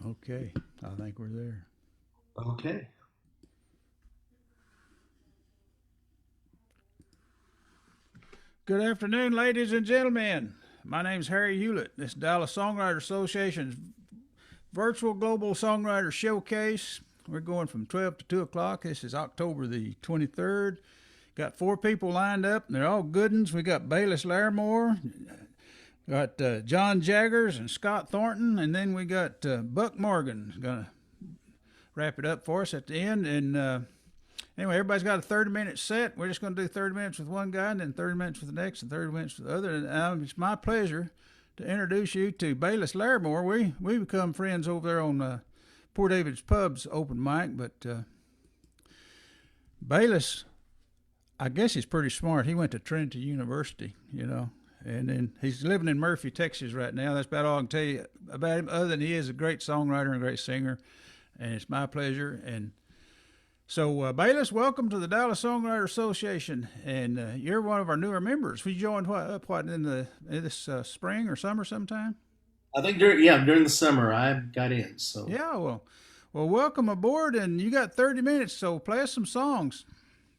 Okay, I think we're there. Okay. Good afternoon, ladies and gentlemen. My name's Harry Hewlett. This is Dallas Songwriter Association's virtual global songwriter showcase. We're going from 12 to 2 o'clock. This is October the 23rd. Got 4 people lined up, and they're all good ones. We got Baylis Laramore, got John Jaggers and Scott Thornton, and then we got Buck Morgan going to wrap it up for us at the end. And anyway, everybody's got a 30-minute set. We're just going to do 30 minutes with one guy, and then 30 minutes with the next, and 30 minutes with the other. And it's my pleasure to introduce you to Baylis Laramore. We become friends over there on Poor David's Pub's open mic, but Baylis, I guess he's pretty smart. He went to Trinity University, and then he's living in Murphy, Texas right now. That's about all I can tell you about him, other than he is a great songwriter and a great singer, and it's my pleasure. And so, Baylis, welcome to the Dallas Songwriter Association, and you're one of our newer members. We joined in this spring or summer sometime? I think during the summer I got in. So yeah, well, welcome aboard, and you got 30 minutes, so play us some songs.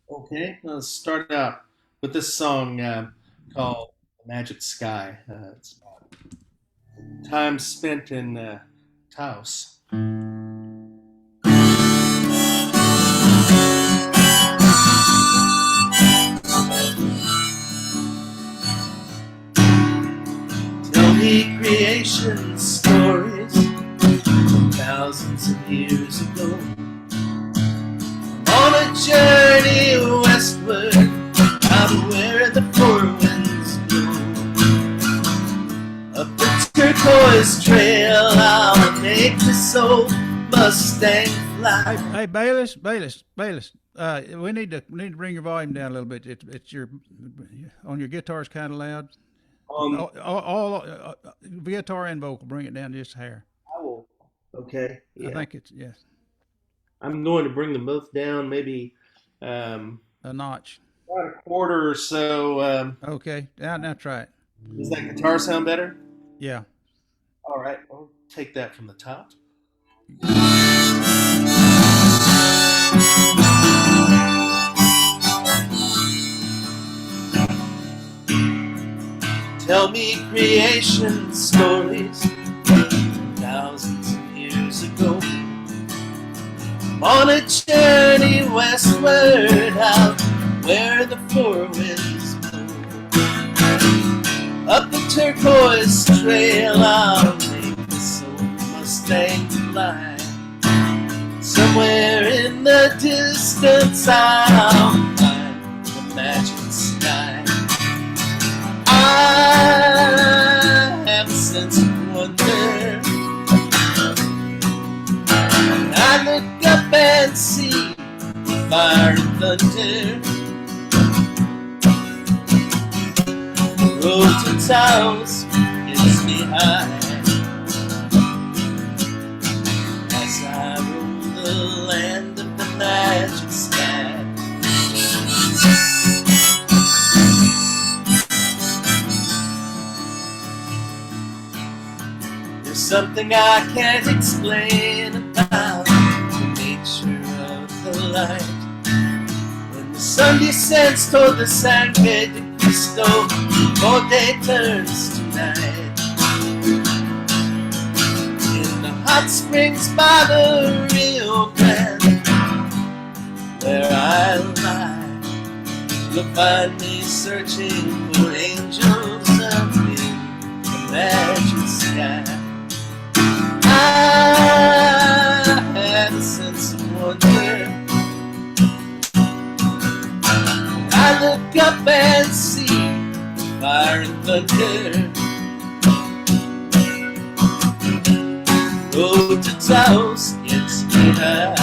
Okay, let's start out with this song called "Magic Sky." It's about time spent in Taos. Tell me creation stories from thousands of years ago. On a journey westward, out of where the four winds blow. Up the turquoise trail, I'll make this old Mustang fly. Hey, Baylis. We need to bring your volume down a little bit. It's your on your guitar is kind of loud. All guitar and vocal, bring it down just a hair. I will. Okay. Yeah. I think it's yes. I'm going to bring them both down, maybe a notch, about a quarter or so. Okay, now try it. Does that guitar sound better? Yeah. All right, I'll take that from the top. Tell me creation stories thousands of years ago. On a journey westward, out where the four winds blow. Up the turquoise trail, I'll make this old Mustang fly. Somewhere in the distance, I'll find the magic sky. I have a sense of wonder. I look up and see fire and thunder. The road to Taos gets me high as I roam the land of the magic sky. There's something I can't explain about the nature of the light. When the sun descends toward the San Pedro Cristo, before day turns to night. In the hot springs by the Rio Grande, where I lie, you'll find me searching for angels up in the magic sky. I had a sense of wonder. I look up and see fire and thunder. Road to Taos gets me high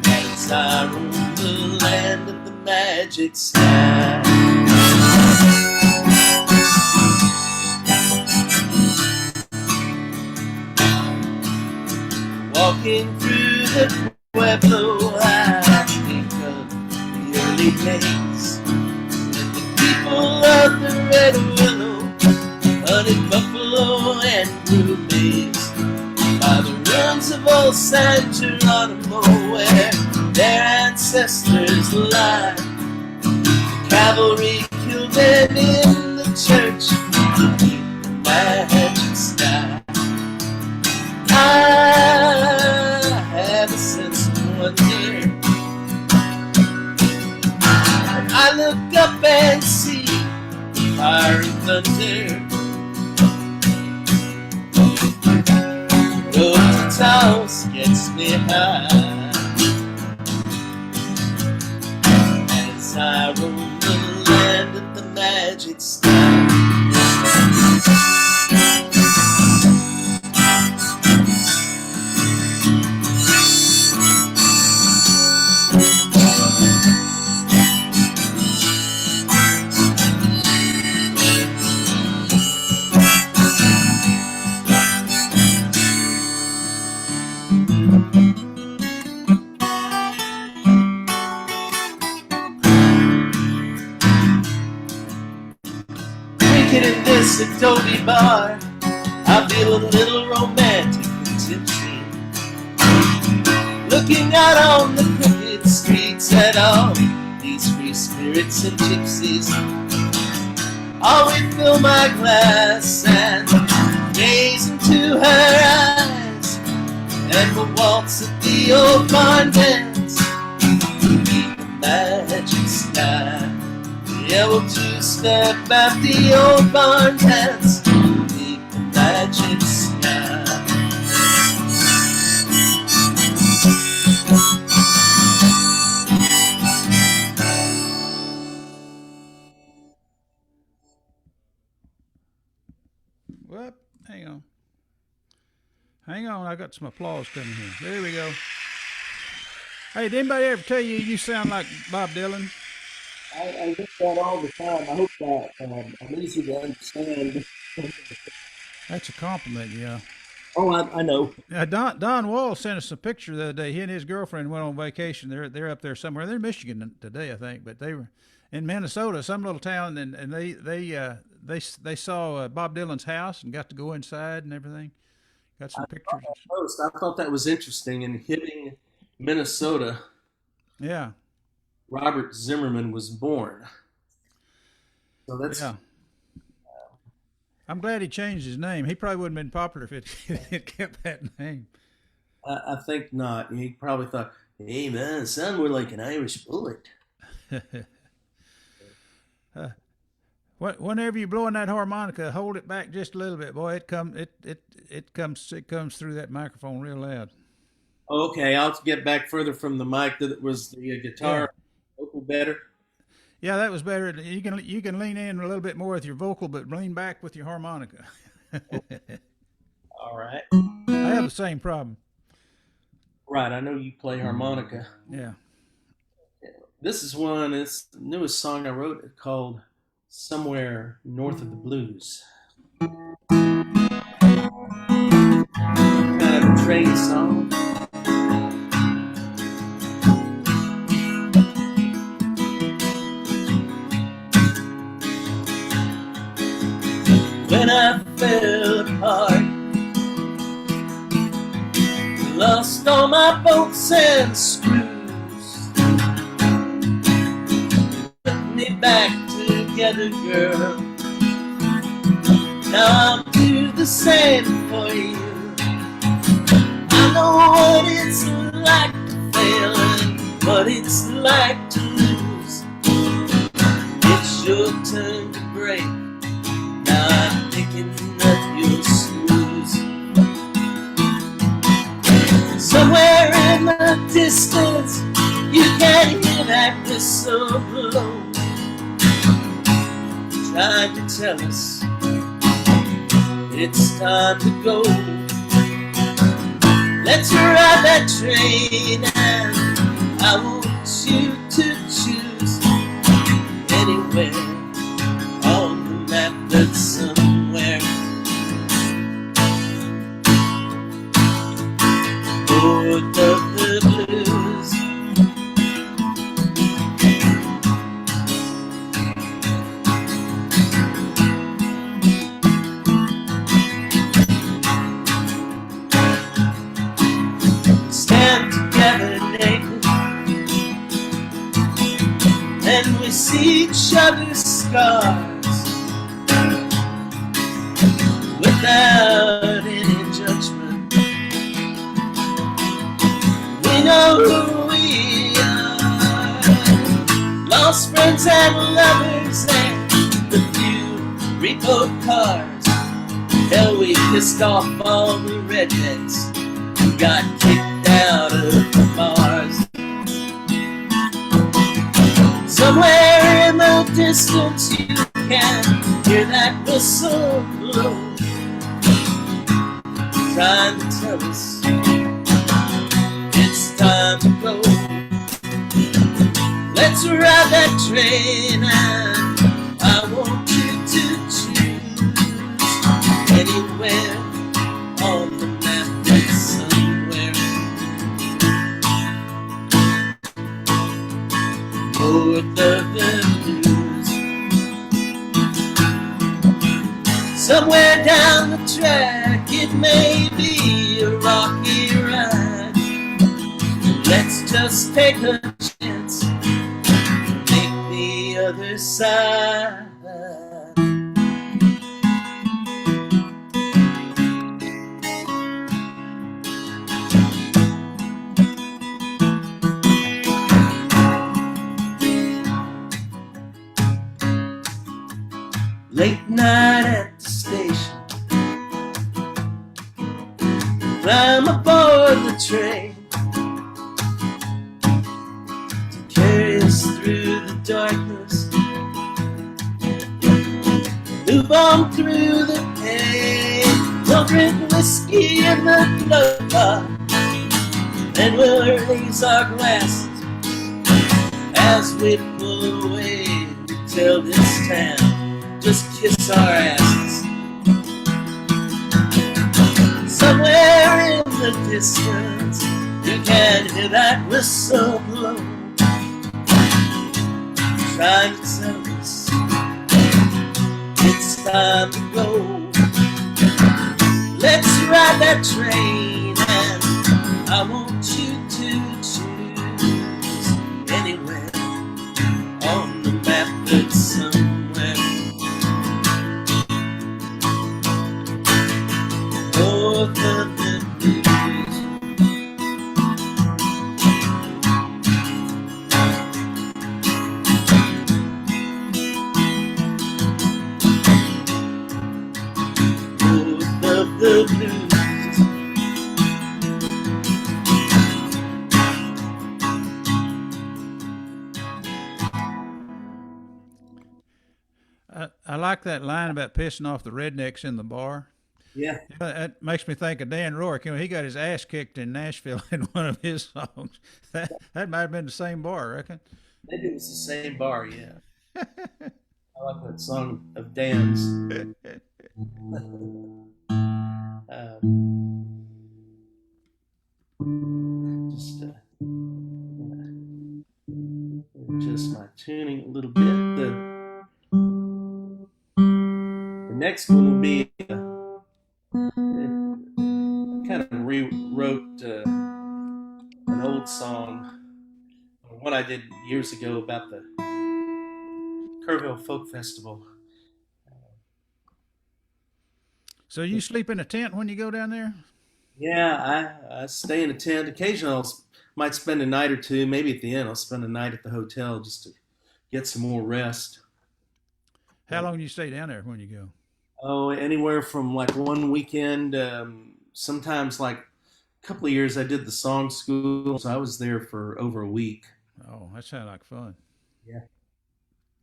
as I roam the land of the magic sky. Walking through the Pueblo, I think of the early days when the people of the Red Willow hunted buffalo and rubies by the ruins of old San Geronimo, where their ancestors lie. The cavalry killed them in the church beneath the magic sky. I have a sense of wonder. I look up and see fire and thunder. Road to Taos gets me high as I roam the land of the magic sky. In this adobe bar, I feel a little romantic and tipsy, looking out on the crooked streets at all these free spirits and gypsies. I'll refill my glass and gaze into her eyes, and we'll waltz at the old barn dance beneath the magic sky. Yeah, we'll two-step at the old barn dance beneath the magic sky. Whoop, hang on. Hang on, I got some applause coming here. There we go. Hey, did anybody ever tell you you sound like Bob Dylan? I get that all the time. I hope that I'm easy to understand. That's a compliment, yeah. Oh, I know. Don Wall sent us a picture the other day. He and his girlfriend went on vacation. They're up there somewhere. They're in Michigan today, I think, but they were in Minnesota, some little town, and they saw Bob Dylan's house and got to go inside and everything. Got some pictures. I thought that was interesting. In hitting Minnesota, Yeah. Robert Zimmerman was born. So that's Yeah. I'm glad he changed his name. He probably wouldn't have been popular if it kept that name. I think not. He probably thought, "Hey man, sound more like an Irish bullet." Whenever you're blowing that harmonica, hold it back just a little bit, boy. It comes through that microphone real loud. Okay, I'll get back further from the mic. That was the guitar vocal better. Yeah, that was better. You can lean in a little bit more with your vocal, but lean back with your harmonica. All right. I have the same problem. Right, I know you play harmonica. Yeah. This is it's the newest song I wrote called "Somewhere North of the Blues." Kind of a train song. When I fell apart, lost all my bolts and screws, put me back together, girl. Now I'll do the same for you. I know what it's like to fail and what it's like to lose. It's your turn to break. Now I'm picking up your screws. Somewhere in the distance, you can hear that whistle blow, trying to tell us it's time to go. Let's ride that train, and I want you to choose anywhere on the map that's somewhere north of the blues. we see each other's scars without any judgment. We know who we are, lost friends and lovers and the few repo cars. Hell, we pissed off all the rednecks who got kicked out of the bars. Somewhere in the distance you can hear that whistle blow, trying to tell us it's time to go. Let's ride that train and I want you to choose anywhere on the map that's somewhere. North of the blues, somewhere down the track, it may be a rocky ride. Let's just take a chance and make the other side. Late night at the station, climb aboard the train to carry us through the darkness, move on through the pain. We'll drink whiskey in the glove box, and we'll raise our glasses as we pull away to tell this town just kiss our asses. Somewhere in the distance you can hear that whistle blow, trying to tell us it's time to go. Let's ride that train and I want you to choose anywhere on the map that's somewhere. North of the blues, north of the blues. I like that line about pissing off the rednecks in the bar. Yeah. That makes me think of Dan Rourke. You know, he got his ass kicked in Nashville in one of his songs. That might have been the same bar, I reckon. Maybe it was the same bar, yeah. I like that song of Dan's. Just my tuning a little bit. The next one will be kind of rewrote an old song, one I did years ago about the Kerrville Folk Festival. So you sleep in a tent when you go down there? Yeah, I stay in a tent. Occasionally I might spend a night or two. Maybe at the end I'll spend a night at the hotel just to get some more rest. How long do you stay down there when you go? Oh, anywhere from like one weekend, sometimes like a couple of years I did the song school, so I was there for over a week. Oh, that sounds like fun. Yeah.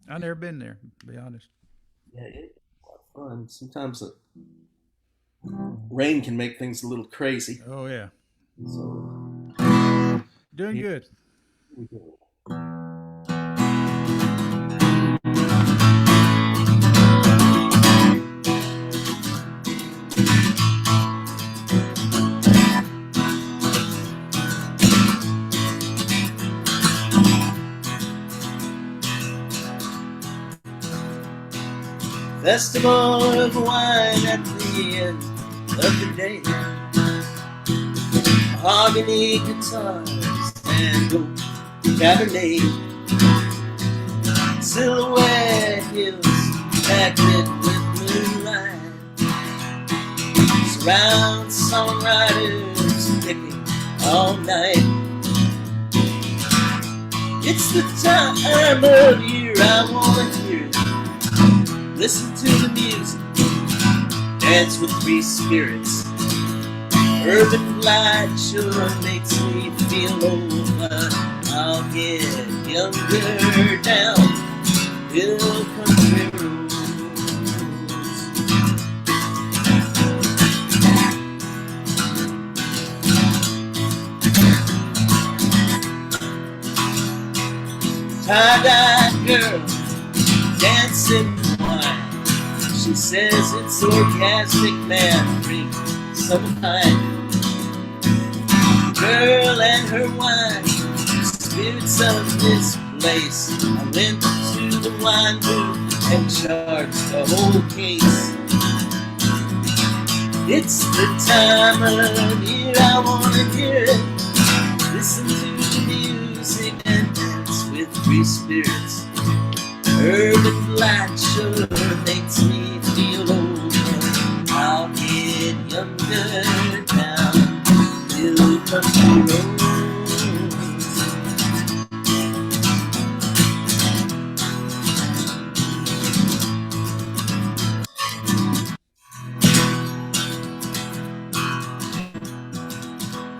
I've never been there, to be honest. Yeah, it's a lot of fun. Sometimes the rain can make things a little crazy. Oh, yeah. So, Doing good. we go. Festival of wine at the end of the day. Mahogany guitars and oak Cabernet. silhouette hills backlit with moonlight. Surround songwriters picking all night. It's the time of year I wanna hear it. Listen to the music, dance with free spirits. Urban light sure makes me feel old, but I'll get younger down hill country roads. Tie-dye girl dancing wine. She says it's orgasmic memory, some kind. Girl and her wine, spirits of this place. I went to the wine booth and charged the whole case. It's the time of year I wanna hear it. Listen to the music and dance with free spirits. Urban light sure makes me feel old, but I'll get younger down hill country roads.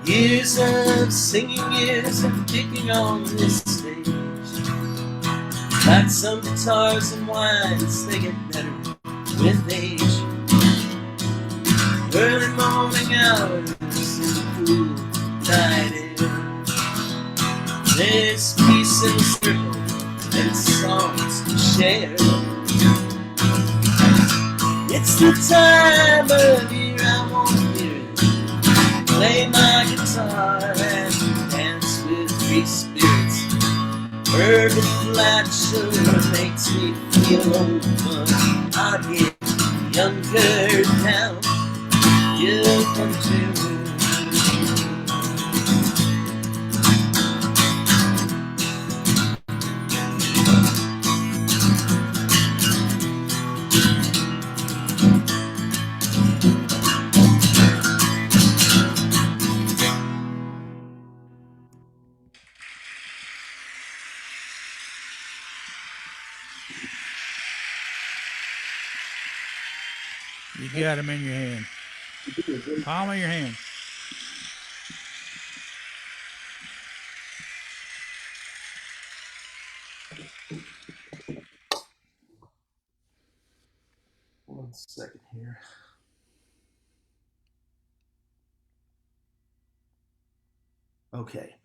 Years of singing, years of kicking on this stage. Like some guitars and wines, they get better with age. Early morning hours in the cool night air. There's peace in the circle and songs to share. It's the time of year I wanna hear it. Play my guitar and dance with free spirits. Urban light sure makes me feel old, but I get younger now. You'll come to You got them in your hand. Palm of your hand. One second here. Okay.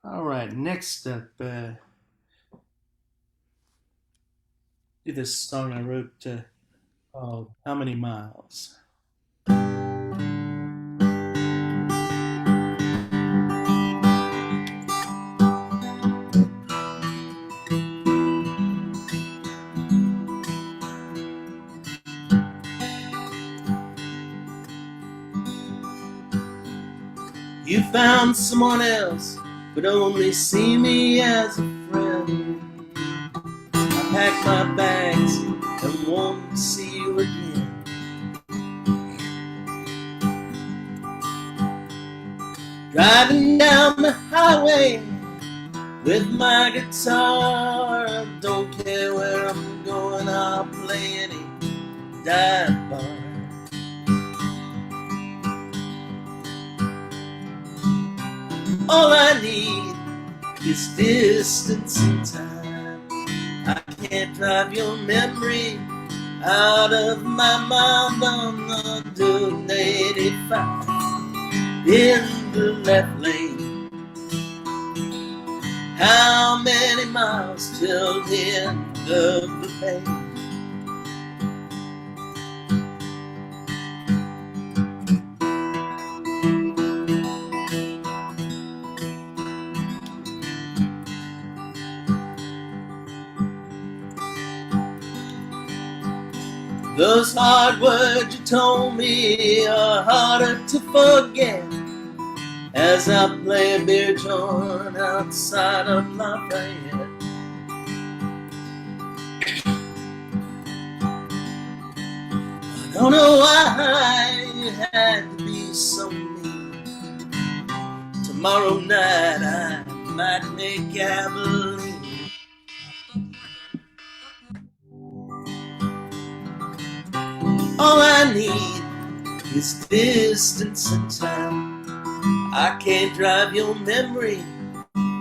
All right. Next up, do this song I wrote called "How Many Miles." You found someone else, but only see me as a friend. I pack my bags and won't see you again. Driving down the highway with my guitar. I don't care where I'm going, I'll play any dive bar. All I need is distance and time. I can't drive your memory out of my mind on the 85 in the left lane. How many miles till the end of the pain? Those hard words you told me are harder to forget, as I play a beer joint outside of Lafayette. I don't know why you had to be so mean. Tomorrow night I might make Abilene. All I need is distance and time. I can't drive your memory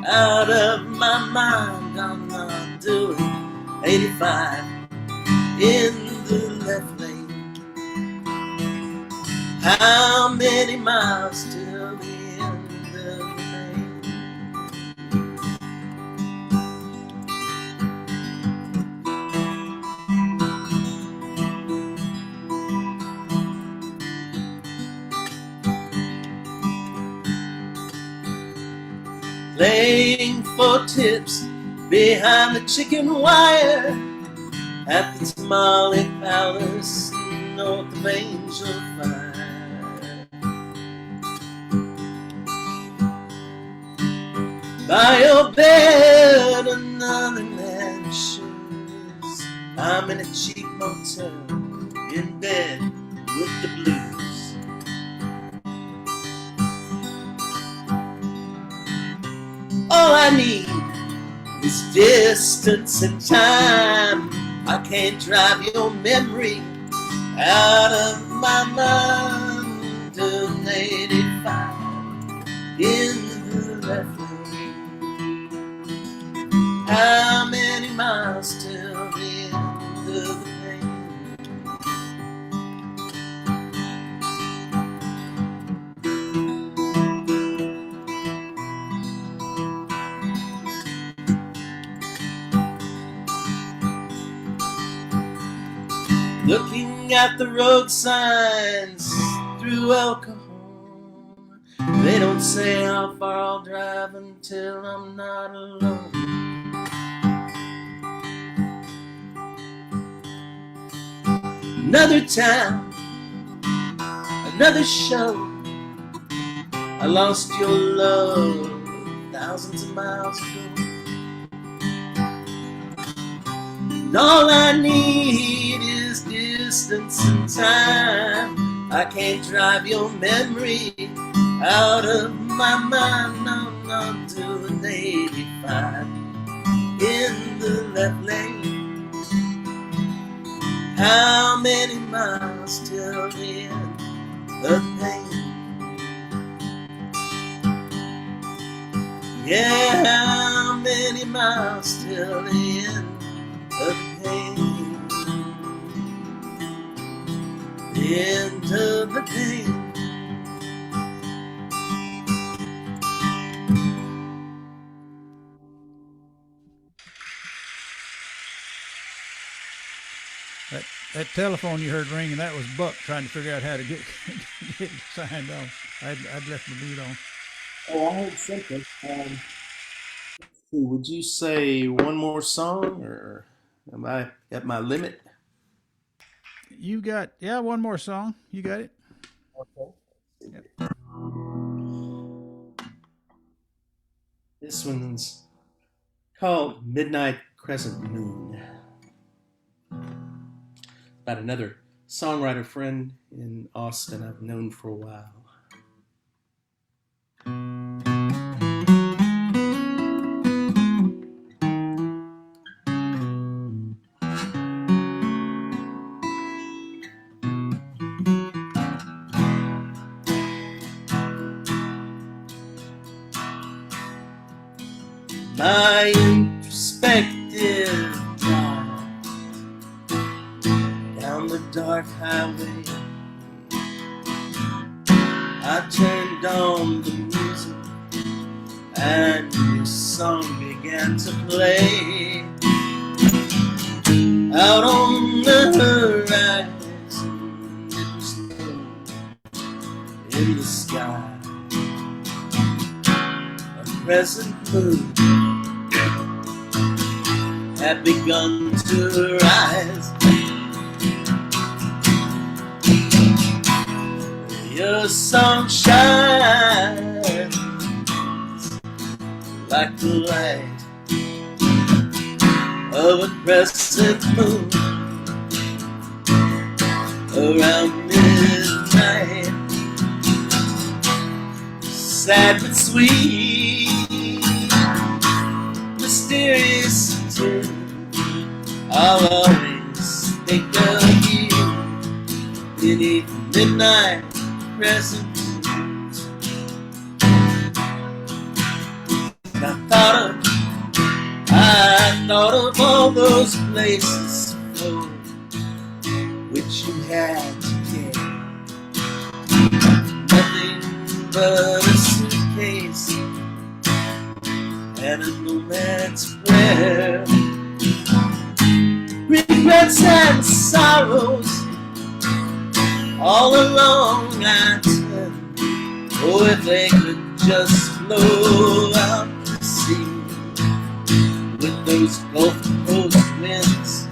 out of my mind. I'm not doing 85 in the left lane. How many miles till the end of the lane? Playing for tips behind the chicken wire at the Tamale Palace north of Angel Fire. By your bed, another man shares. I'm in a cheap motel, in bed with the blues. All I need is distance and time. I can't drive your memory out of my mind. Till 85 in the left lane. How many miles till the end of the lane? Looking at the road signs through alcohol, they don't say how far I'll drive until I'm not alone. Another town, another show. I lost your love thousands of miles ago. And all I need is distance and time. I can't drive your memory out of my mind. No, not doing 85 in the left lane. How many miles till the end of pain? Yeah, how many miles till the end of pain? The end of the pain. That telephone you heard ringing, that was Buck trying to figure out how to get signed off. I'd left the beat on. Oh, I heard something. Let's see, would you say one more song, or am I at my limit? You got, yeah, one more song. You got it? Okay. Yep. This one's called Midnight Crescent Moon. About another songwriter friend in Austin I've known for a while. My introspective drive down the dark highway, I turned on the music and your song began to play. Out on the horizon, it was low in the sky. A crescent moon had begun to rise. Your song shines like the light of a crescent moon around midnight. Sad but sweet, mysterious too. I'll always think of you beneath midnight crescent moons. And I thought of all those places for which you had to care. Nothing but a suitcase and a moment's prayer. Regrets and sorrows all along I tell. Oh, if they could just flow out to sea with those Gulf Coast winds.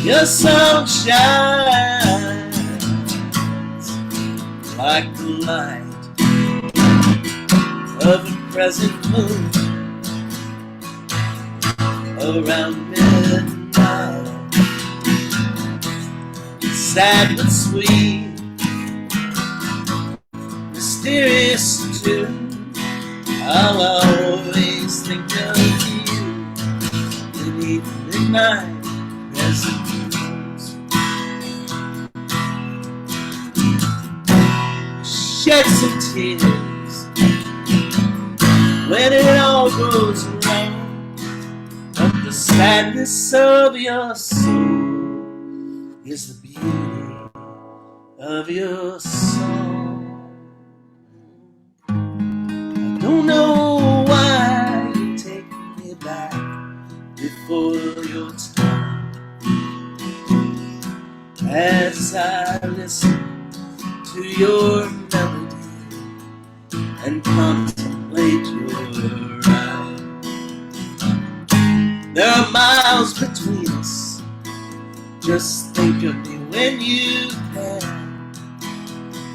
Your sun shines like the light of a crescent moon around midnight. Sad but sweet, mysterious too. I'll always think of you beneath midnight crescent moons. Shed some tears when it all goes wrong, but the sadness of your soul is the beauty of your song. I don't know why you take me back before your time. As I listen to your melody and contemplate your eyes, there are miles between us. Just think of me when you can.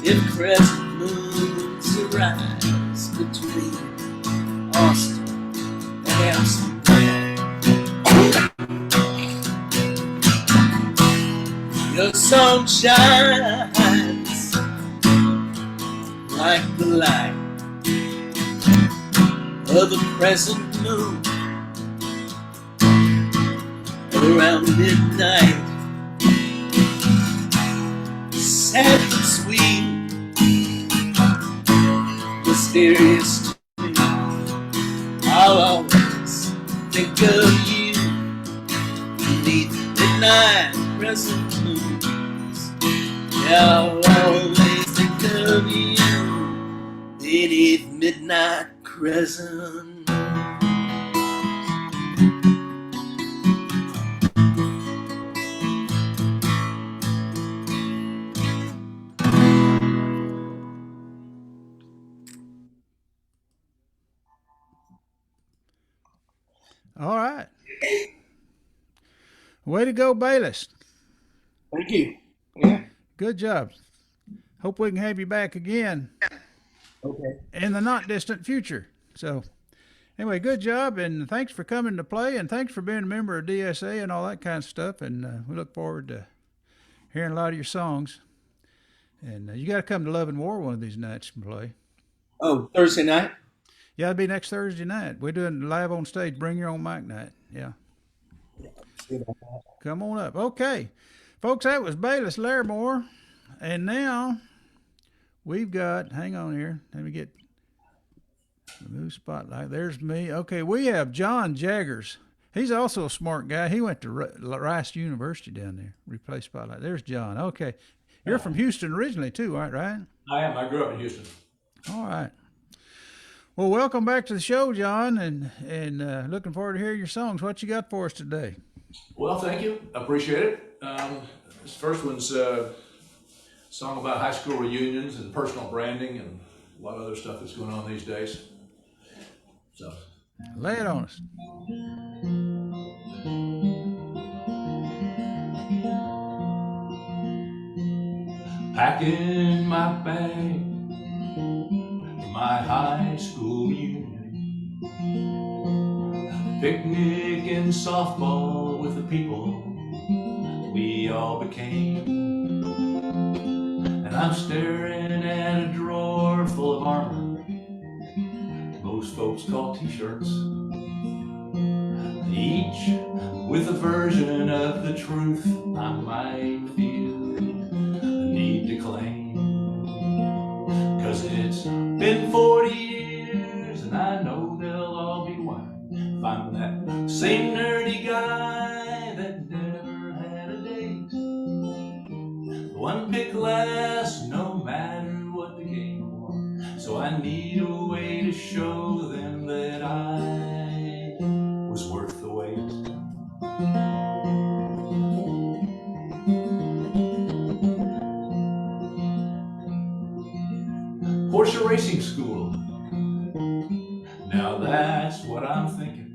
If crescent moons arise between Austin and Amsterdam, your sun shines like the light of a crescent moon around midnight. Sad and sweet, mysterious too. I'll always think of you beneath midnight crescent moons. Yeah, I'll always think of you beneath midnight crescent. All right. Way to go, Baylis. Thank you. Yeah. Good job. Hope we can have you back again Okay. in the not distant future. So, anyway, good job, and thanks for coming to play, and thanks for being a member of DSA and all that kind of stuff. And we look forward to hearing a lot of your songs. And you got to come to Love and War one of these nights and play. Oh, Thursday night? Yeah, it'll be next Thursday night. We're doing live on stage, bring your own mic night. Yeah. Come on up. Okay. Folks, that was Baylis Laramore. And now we've got, hang on here, let me get the new spotlight. There's me. Okay, we have John Jaggers. He's also a smart guy. He went to Rice University down there. Replay spotlight. There's John. Okay. You're from Houston originally too, right? I am. I grew up in Houston. All right. Well, welcome back to the show, John, and looking forward to hearing your songs. What you got for us today? Well, thank you. I appreciate it. This first one's a song about high school reunions and personal branding and a lot of other stuff that's going on these days. So, lay it on us. Packing my bag high school reunion. Picnic and softball with the people we all became. And I'm staring at a drawer full of armor most folks call t-shirts, each with a version of the truth I might feel the need to claim. 'Cause it's been 40 years and I know they'll all be wondering if I'm that same nerdy guy that never had a date. One pick last no matter what the game was, so I need a way to show them that I was worth the wait. Porsche Racing School, now that's what I'm thinking.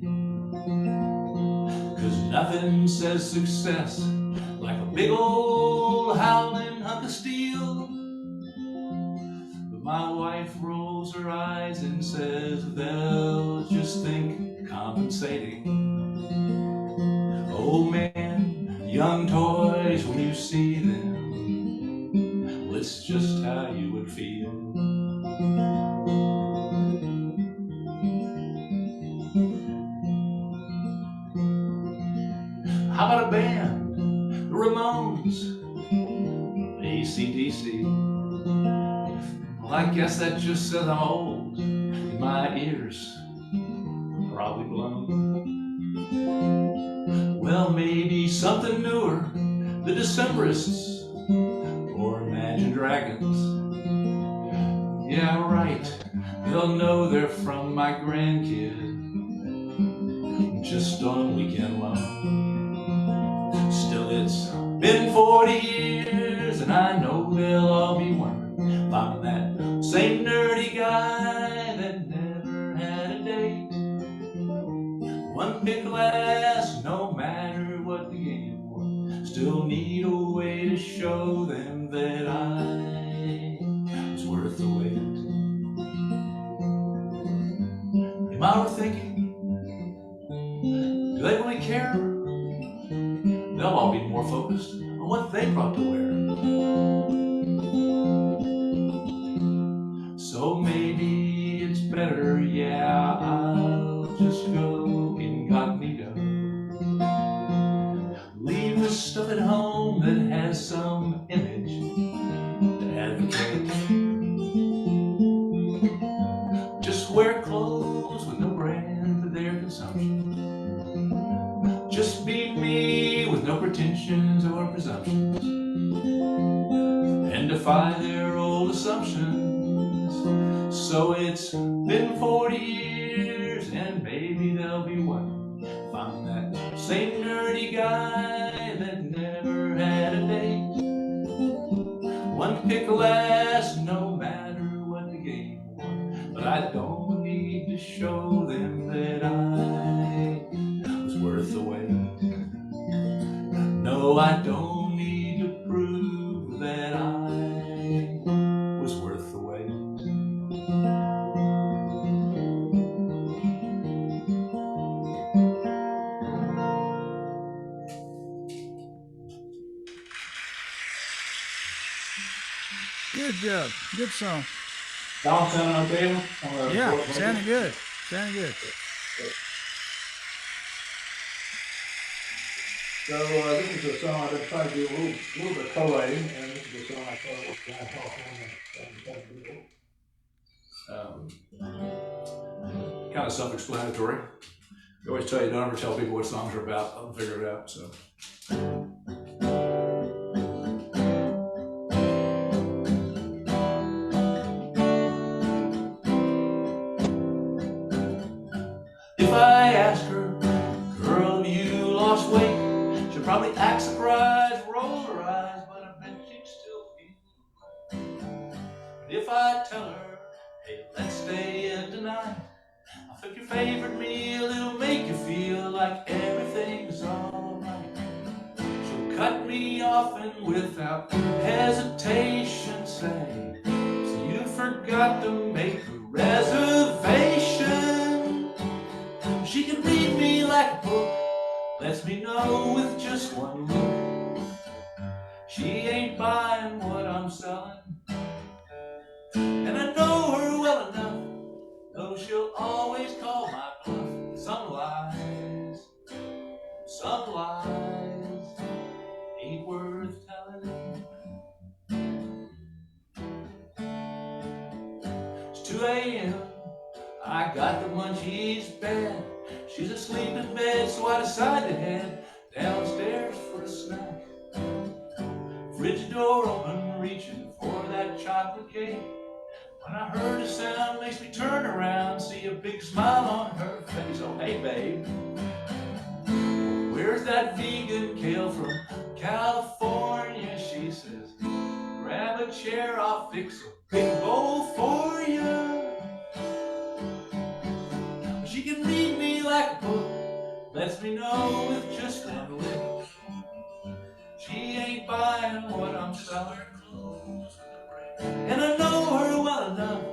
'Cause nothing says success like a big old howling hunk of steel. But my wife rolls her eyes and says they'll just think compensating. Oh man, young toys, when you see them, well, it's just how you would feel. How about a band? The Ramones, AC/DC. Well, I guess that just says I'm old. My ears are probably blown. Well, maybe something newer, the Decemberists or Imagine Dragons. Yeah, right, they'll know they're from my grandkid just on weekend loan. Still, it's been 40 years and I know they'll all be wondering if I'm that same nerdy guy that never had a date. One pick last no matter what the game was, still need a way to show them that I was worth the wait. Am I overthinking? Do they really care? They'll all be more focused on what they brought to wear. So maybe it's better, yeah, I'll just go incognito. Leave the stuff at home that has some image to advocate. Just wear clothes with no brand for their consumption. Just be me with no pretensions or presumptions, and defy their old assumptions. So it's been 40 years and maybe they'll be wondering if I'm that same nerdy guy that never had a date. One pick last no matter what the game was, but I don't need to show them that I was worth the wait. No, I don't need to prove that I was worth the wait. Good job. Good song. Y'all sounding okay? Yeah, sounding good. Sounding good. So this is a song I've been trying to do a little bit of collating, and this is a song I thought was kind of helpful. Kind of self-explanatory. I always tell you, don't ever tell people what songs are about. I'll figure it out. So. If I ask her, girl, have you lost weight? She'll probably act surprised, roll her eyes, but I bet she'd still feel. But if I tell her, hey, let's stay in tonight, I'll cook your favorite meal, it'll make you feel like everything's alright. She'll cut me off and without hesitation say, so you forgot to make her reservation. She can read me like a book, lets me know with just one look. She ain't buying what I'm selling, and I know her well enough, know she'll always call my bluff. Some lies ain't worth telling. It's 2 a.m. I got the munchies bad. She's asleep in bed, so I decide to head downstairs for a snack. Fridge door open, reaching for that chocolate cake. When I heard a sound, makes me turn around, see a big smile on her face. Oh, hey, babe, where's that vegan kale from California? She says, grab a chair, I'll fix a big bowl for you. She can read me like a book, lets me know with just one lick. She ain't buying what I'm selling, and I know her well enough,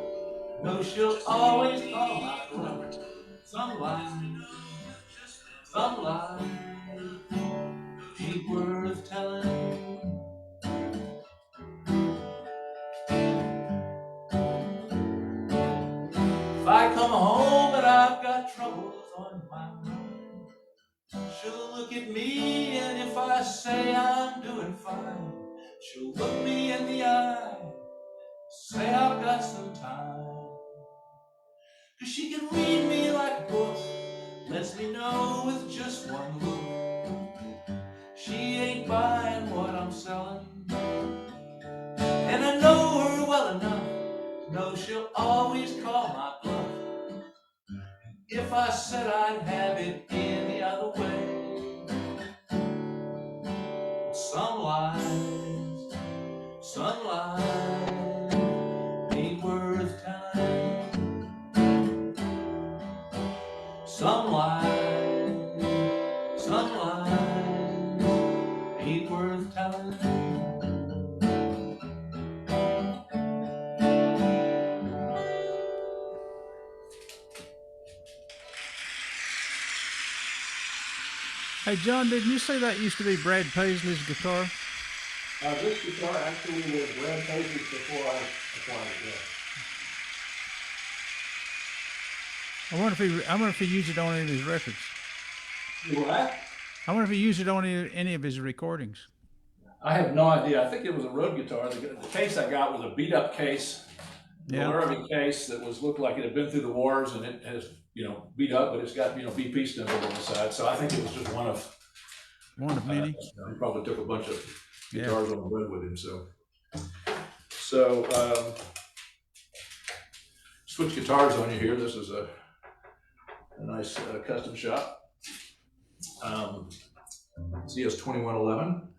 know she'll always call my bluff. Some lies ain't worth telling. If I come home and I've got troubles on my mind, she'll look at me, and if I say I'm doing fine, she'll look me in the eye, say I've got some time. 'Cause she can read me like a book, lets me know with just one look. She ain't buying what I'm selling, and I know her well enough, know she'll always call my bluff. If I said I'd have it any other way, some lies ain't worth telling. Some lies ain't worth telling. Hey, John, didn't you say that used to be Brad Paisley's guitar? This guitar actually was Brad Paisley's before I acquired it, yeah. I wonder if he used it on any of his records. You what? I wonder if he used it on any of his recordings. I have no idea. I think it was a road guitar. The case I got was a beat up case, Yeah. a Laramore case that looked like it had been through the wars, and it has, beat up, but it's got, BP stems on the side. So I think it was just one of many. He probably took a bunch of guitars on the road with him. So switch guitars on you here. This is a nice custom shop. CS 2111.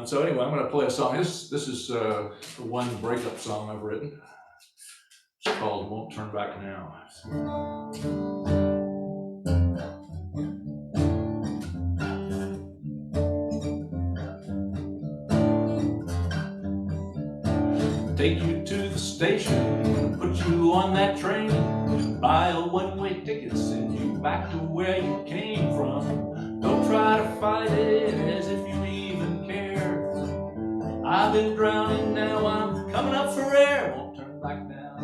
So anyway, I'm going to play a song. This is one breakup song I've written. It's called "Won't Turn Back Now." Take you to the station, put you on that train, buy a one-way ticket, send you back to where you came from. Don't try to fight it as if you even care. I've been drowning, now I'm coming up for air. Won't turn back now.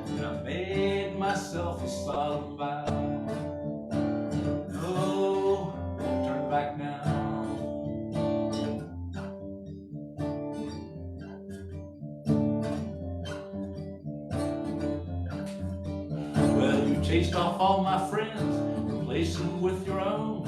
And I made myself a solemn vow. No, won't turn back now. Chased off all my friends, replaced them with your own.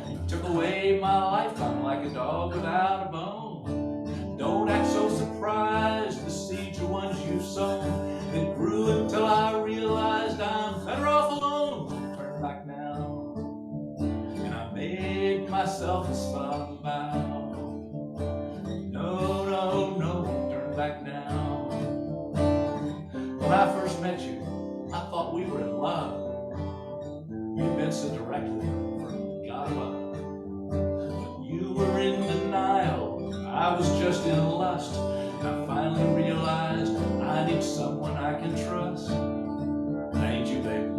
You took away my lifetime like a dog without a bone. Don't act so surprised, the seeds are ones you've sown. It grew until I realized I'm better off alone. Won't turn back now. And I made myself a solemn vow. No, no, no, won't turn back now. When I first met you, I thought we were in love. You've been so directly from God above. But you were in denial. I was just in lust. I finally realized I need someone I can trust. Ain't you, baby?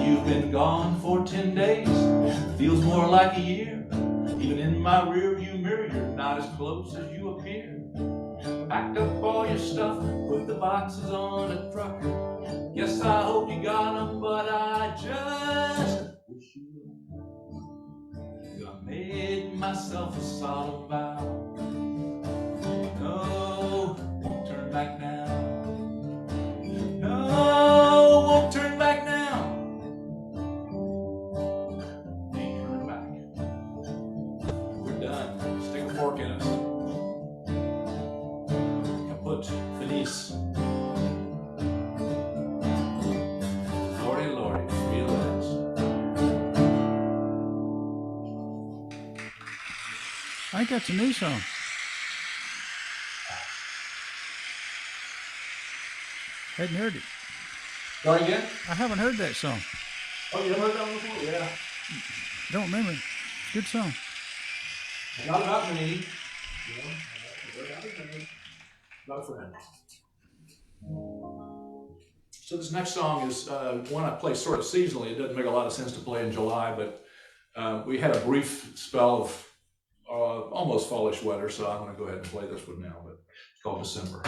You've been gone for 10 days, feels more like a year. Even in my rearview mirror, you're not as close as you appear. Packed up all your stuff, put the boxes on a truck. Guess I hope you got them, but I just wish you would. I made myself a solemn vow. No, won't turn back now. No, won't turn back now. Stick a fork in us. Kaput, feliz. Lordy, Lordy, relax. I think that's a new song. Hadn't heard it. Sorry again? I haven't heard that song. Oh, you heard that one before? Yeah. Don't remember. Good song. Not about me. Not a friend. So this next song is one I play sort of seasonally. It doesn't make a lot of sense to play in July, but we had a brief spell of almost fallish weather, so I'm going to go ahead and play this one now, but it's called December.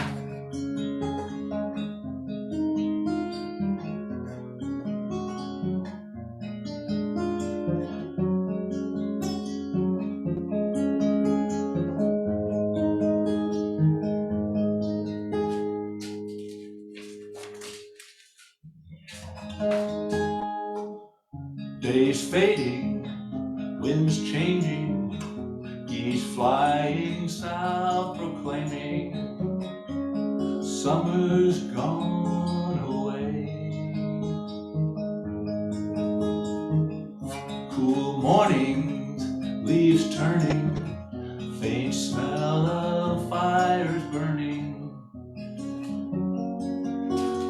Days fading, winds changing, geese flying south proclaiming summer's gone away. Cool mornings, leaves turning, faint smell of fires burning.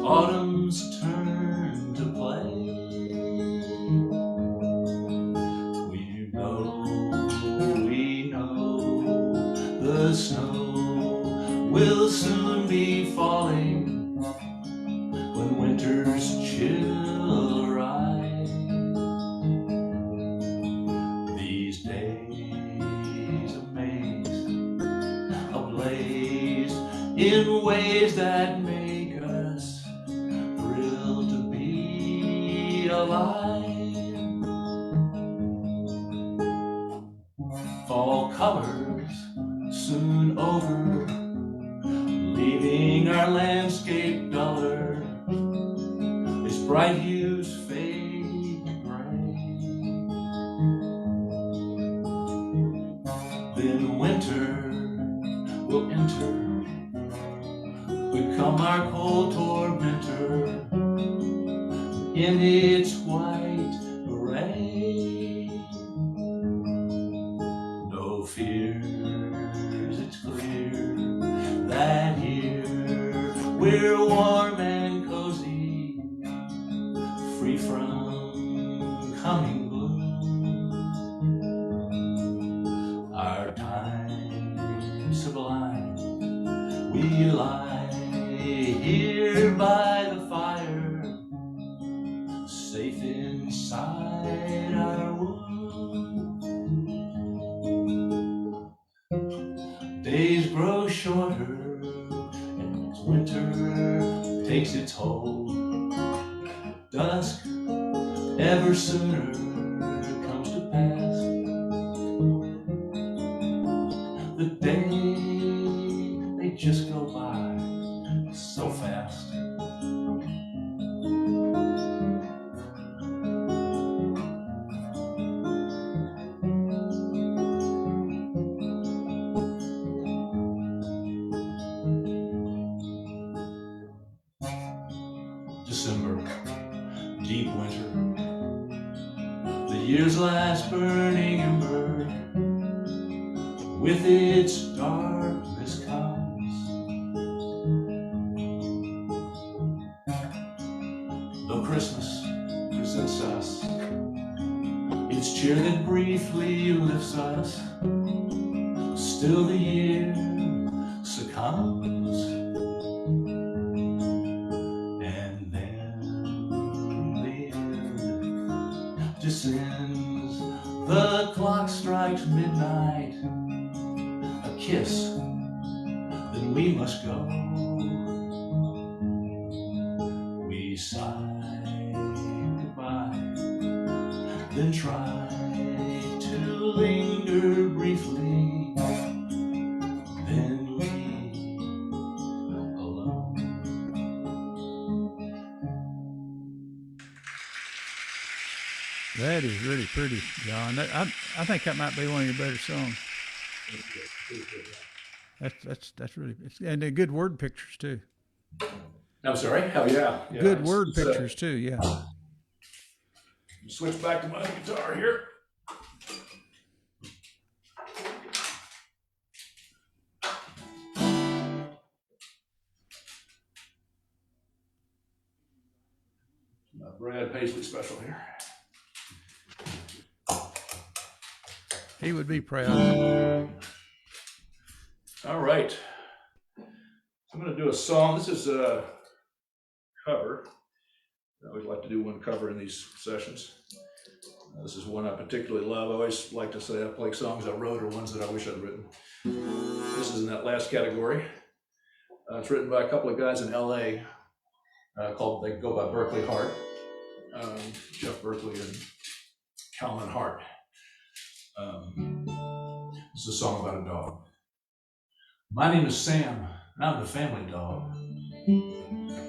Autumn's turn to play. The snow will soon be falling when winter's chill arrives. These days amaze, ablaze in ways that make us thrilled to be alive. Fall colors soon over, leaving our landscape duller. Its bright hues fade to gray. Then winter will enter, become our cold tormentor in its white array. No fear, it's clear that here we're warm and cozy, free from coming gloom. Our time sublime, we lie here by the fire, safe inside our womb. Days grow shorter and winter takes its toll. Dusk ever sooner comes to pass. The days, they just go by so fast. December, deep winter, the year's last burning ember, with its darkness comes though Christmas presents us its cheer that briefly lifts us, still the year succumbs. And then the end descends, the clock strikes midnight, a kiss, then we must go. We sigh goodbye, then try to linger briefly, then leave alone. That is really pretty, John. I think that might be one of your better songs. That's really, and they're good word pictures too. I'm sorry? Oh, yeah. Good word pictures too, yeah. Switch back to my guitar here. My Brad Paisley special here. He would be proud. All right. I'm going to do a song. This is a cover. I always like to do one cover in these sessions. This is one I particularly love. I always like to say I play songs I wrote or ones that I wish I'd written. This is in that last category. It's written by a couple of guys in LA called, they go by Berkeley Hart, Jeff Berkeley and Calvin Hart. This is a song about a dog. My name is Sam, and I'm the family dog.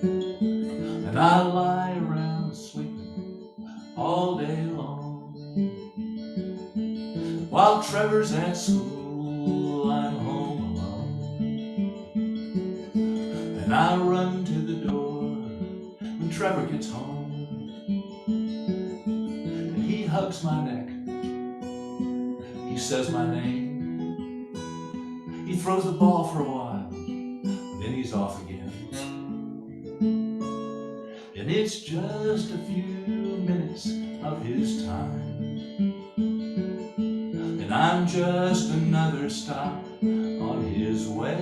And I lie around sleeping all day long. While Trevor's at school, I'm home alone. And I run to the door when Trevor gets home. And he hugs my neck. He says my name. He throws the ball for a while, then he's off again. And it's just a few minutes of his time, and I'm just another stop on his way.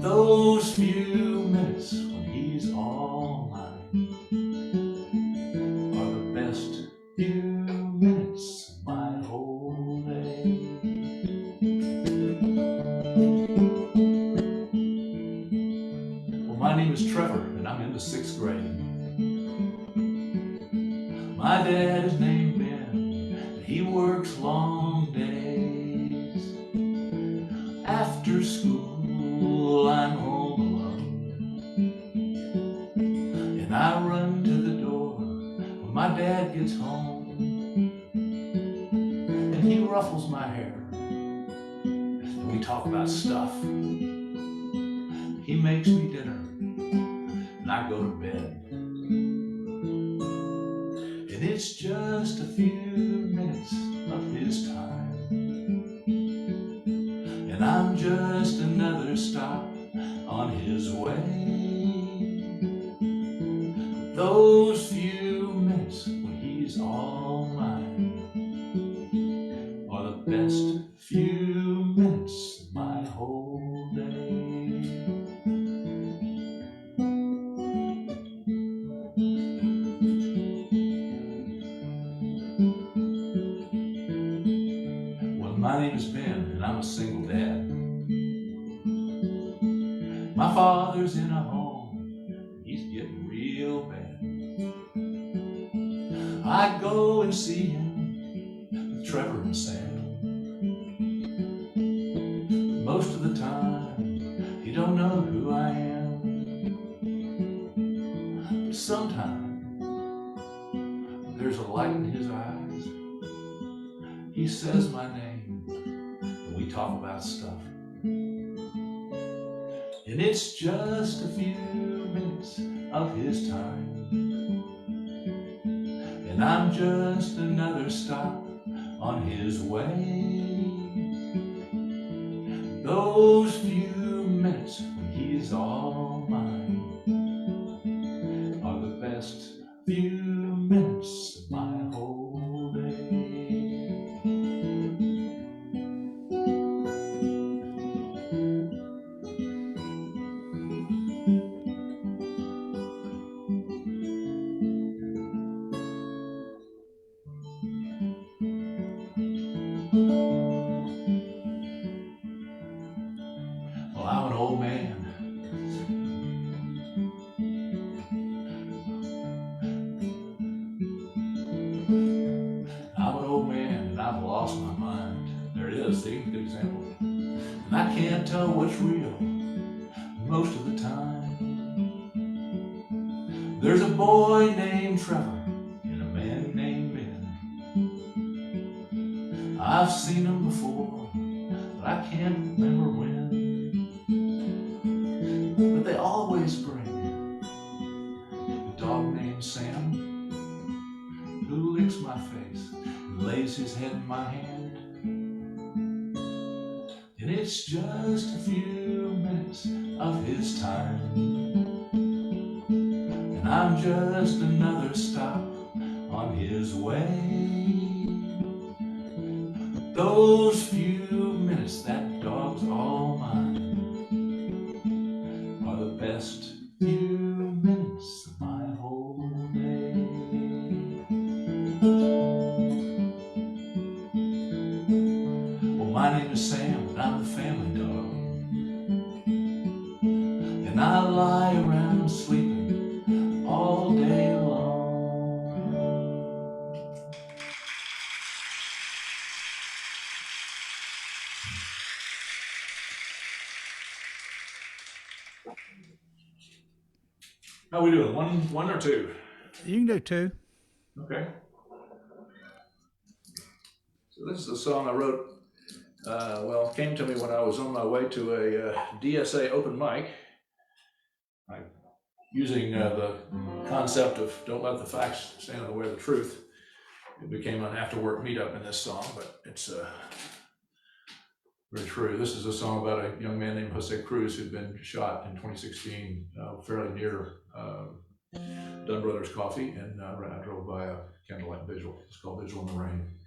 Those few minutes when he's all mine are the best few minutes of my whole day. My name is Trevor, and I'm in the 6th grade. My dad is named Ben, and he works long days. After school, I'm home alone, and I run to the door when my dad gets home. And he ruffles my hair, and we talk about stuff. He makes me dinner, and I go to bed. And it's just a few minutes of his time, and I'm just another stop on his way. Those few minutes when he's all mine are the best few minutes of my whole day. My name is Ben, and I'm a single dad. My father's in a home, he's getting real bad. I go and see him with Trevor and Sam. But most of the time, he don't know who I am. But sometimes, there's a light in his eyes. He says my name, and we talk about stuff. And it's just a few minutes of his time. And I'm just another stop on his way. Those few minutes when he's all mine are the best few minutes of my whole day. Well, I'm an old man. I'm an old man and I've lost my mind. There it is, see, good example. And I can't tell what's real most of the time. There's a boy named Trevor and a man named Ben. I've seen them before, but I can't remember when. But they always bring a dog named Sam who licks my face and lays his head in my hand. And it's just a few minutes of his time. And I'm just another stop on his way. Those few minutes, that dog's all mine, are the best few minutes of my whole day. Well, my name is Sam, and I'm the family dog. And I lie around sleeping all day long. How we doing? One or two? You can do two. Okay. So this is a song I wrote, came to me when I was on my way to a DSA open mic. Using the concept of don't let the facts stand in the way of the truth. It became an after-work meetup in this song, but it's very true. This is a song about a young man named Jose Cruz who'd been shot in 2016, fairly near Dunn Brothers Coffee, and I drove by a candlelight vigil. It's called Vigil in the Rain.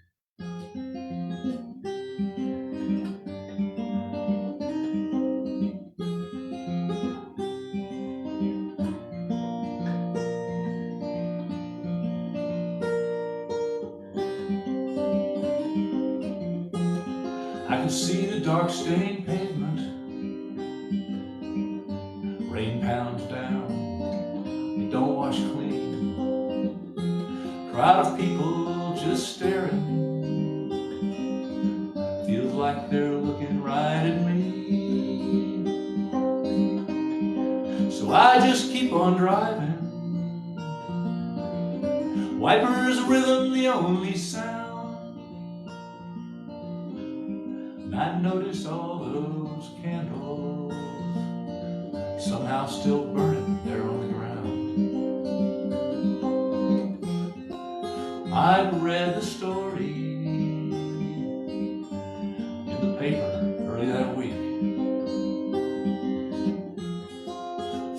I can see the dark stained pavement, rain pounds down, it don't wash clean, crowd of people just staring, feels like they're looking right at me, so I just keep on driving, wipers rhythm the only sound. I notice all those candles somehow still burning there on the ground. I'd read the story in the paper early that week.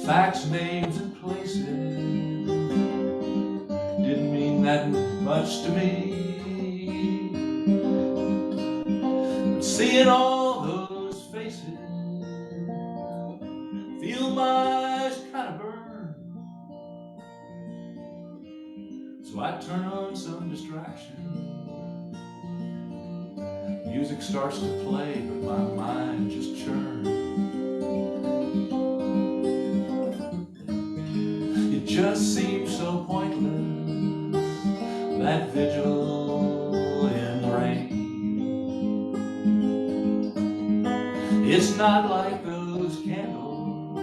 Facts, names, and places didn't mean that much to me. Seeing all those faces, feel my eyes kind of burn. So I turn on some distraction. Music starts to play, but my mind just churns. It just seems so pointless, that vigil in the rain. It's not like those candles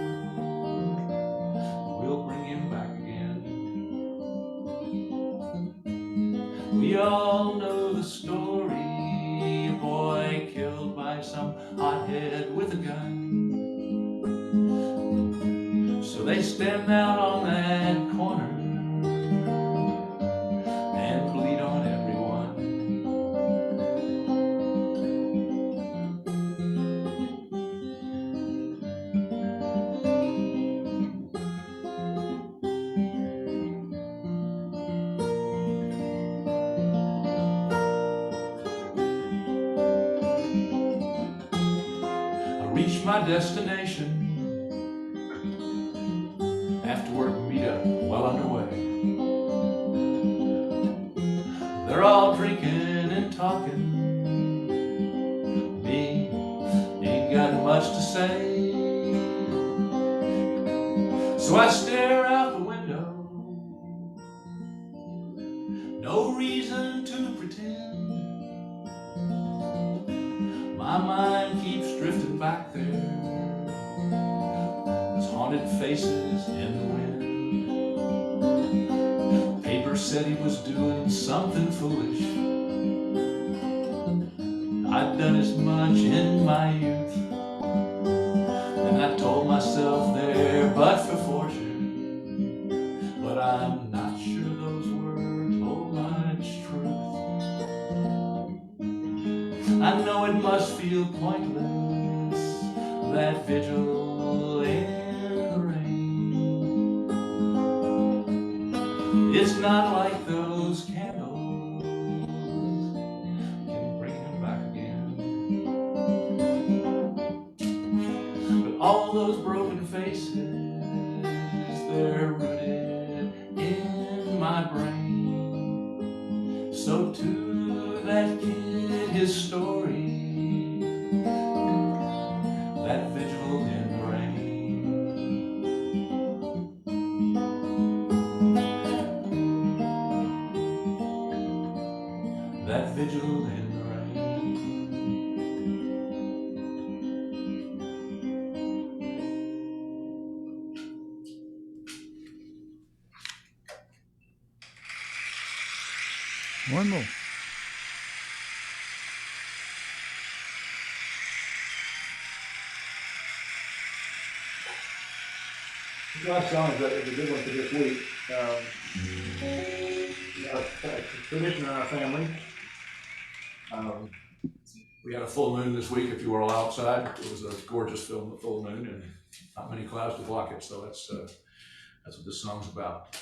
will bring him back again. We all know the story, a boy killed by some hothead with a gun. So So they stand out on that corner and bleed on everyone. I reached my destination. After work meetup well underway. They're all drinking and talking. Me ain't got much to say. So I stare out the window. No reason to pretend. My mind keeps drifting back there. Haunted faces in the wind. Paper said he was doing something foolish. I'd done as much in my youth. And I told myself there but for fortune. But I'm not sure those words hold much truth. I know it must feel pointless, that vigil in the rain. It's not like those candles can bring him back again. But all those broken faces, they're rooted in my brain. So to that kid, his story, that vigil in the rain. That vigil in the rain. One more. The last song is a good one for this week. A tradition in our family. We had a full moon this week if you were all outside. It was a gorgeous full moon and not many clouds to block it, so that's what this song's about.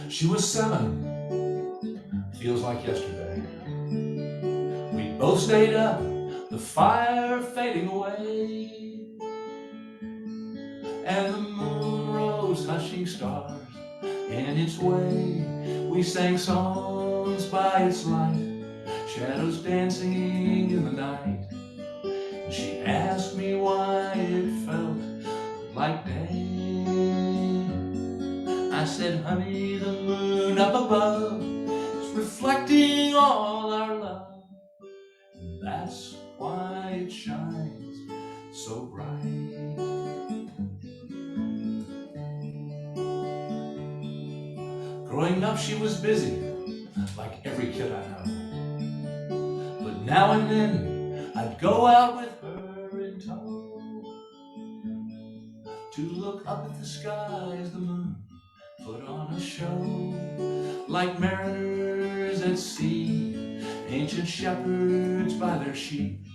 She was 7, feels like yesterday. We both stayed up, the fire fading away, and the moon rose hushing stars in its way. We sang songs by its light, shadows dancing in the night. And she asked me why it felt like day. I said, honey, the moon up above is reflecting all our love, and that's why it shines so bright. Growing up, she was busy, like every kid I know. But now and then, I'd go out with her in tow to look up at the sky as the moon put on a show. Like mariners at sea, ancient shepherds by their sheep,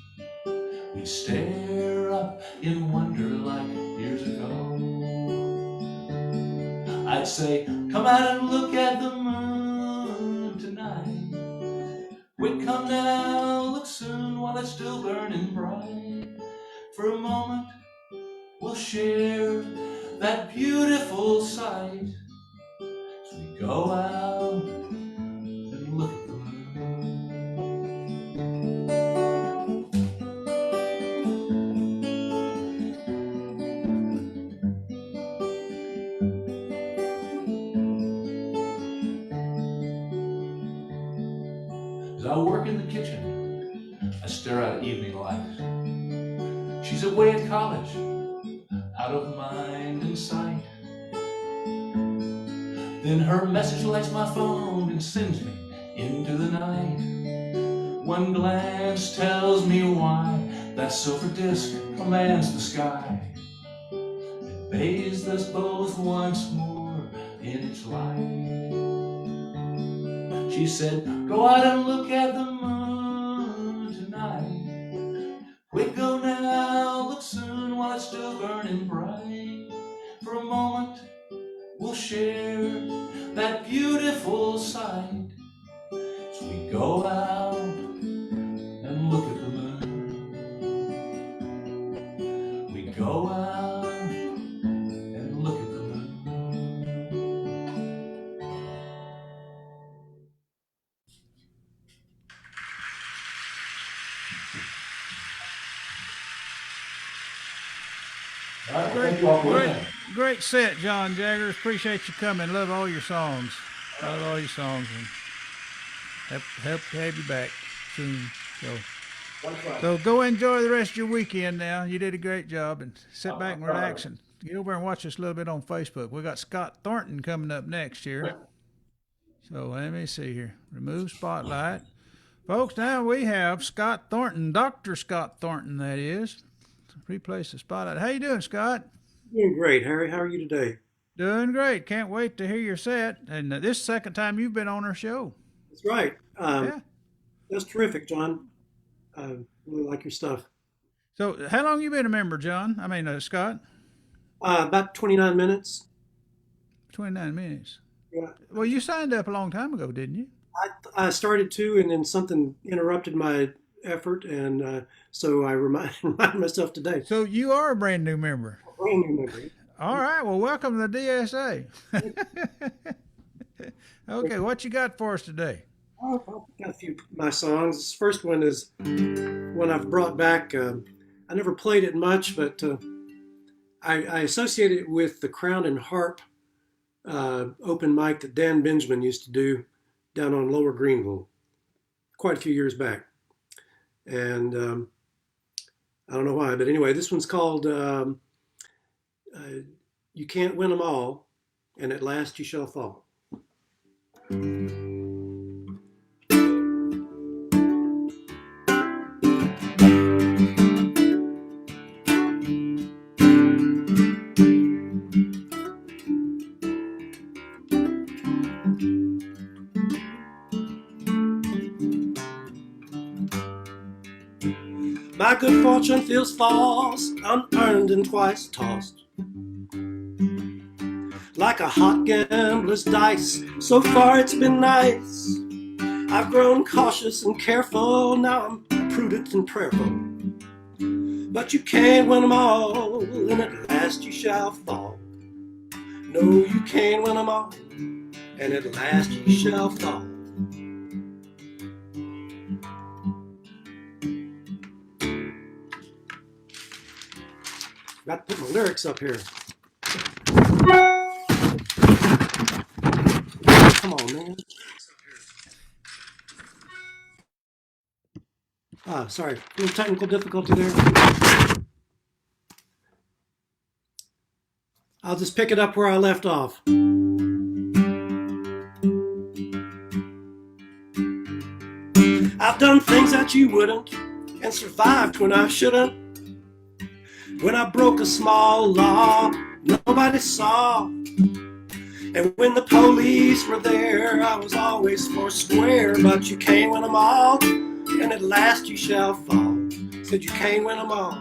we'd stare up in wonder like years ago. I'd say, come out and look at the moon tonight. Quick, come now, look soon while it's still burning bright. For a moment, we'll share that beautiful sight. So we go out and look at the moon. As I work in the kitchen, I stare out at evening light. She's away at college, out of mind and sight. Then her message lights my phone and sends me into the night. One glance tells me why that silver disc commands the sky. It bathes us both once more in its light. She said, go out and look at the moon tonight. Quick, go now, look soon while it's still burning bright. For a moment, we'll share that beautiful sight. So we go out and look at the moon. We go out and look at the moon. All right, well, thank you all for listening. Great set, John Jaggers. Appreciate you coming. Love all your songs. Love all your songs, and hope to have you back soon. So go enjoy the rest of your weekend now. You did a great job, and sit back and relax and get over and watch us a little bit on Facebook. We got Scott Thornton coming up next year. So let me see here. Remove spotlight. Folks, now we have Scott Thornton, Dr. Scott Thornton, that is. Replace the spotlight. How you doing, Scott? Doing great, Harry. How are you today? Doing great. Can't wait to hear your set. And this is the second time you've been on our show. That's right. Yeah. That's terrific, John. Really like your stuff. So how long you been a member, John? Scott? About 29 minutes. 29 minutes. Yeah. Well, you signed up a long time ago, didn't you? I started to, and then something interrupted my effort, and so I remind myself today. So you are a brand new member. Brand new member. All right. Well, welcome to the DSA. Okay, what you got for us today? I've got a few of my songs. This first one is one I've brought back. I never played it much, but I associate it with the Crown and Harp open mic that Dan Benjamin used to do down on Lower Greenville quite a few years back. And I don't know why, but anyway, this one's called You Can't Win 'Em All, and at last you shall fall. My good fortune feels false, unearned and twice tossed. Like a hot gambler's dice, so far it's been nice. I've grown cautious and careful, now I'm prudent and prayerful. But you can't win 'em all, and at last you shall fall. No, you can't win 'em all, and at last you shall fall. Got to put my lyrics up here. Come on, man. Sorry, a little technical difficulty there. I'll just pick it up where I left off. I've done things that you wouldn't, and survived when I shouldn't. When I broke a small law, nobody saw. And when the police were there, I was always four square. But you can't win 'em all, and at last you shall fall. Said you can't win 'em all,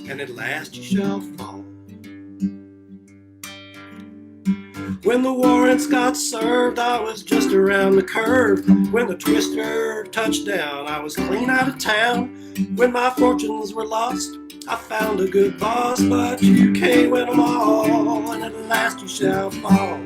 and at last you shall fall. When the warrants got served, I was just around the curve. When the twister touched down, I was clean out of town. When my fortunes were lost, I found a good boss, but you can't win 'em all, and at last you shall fall.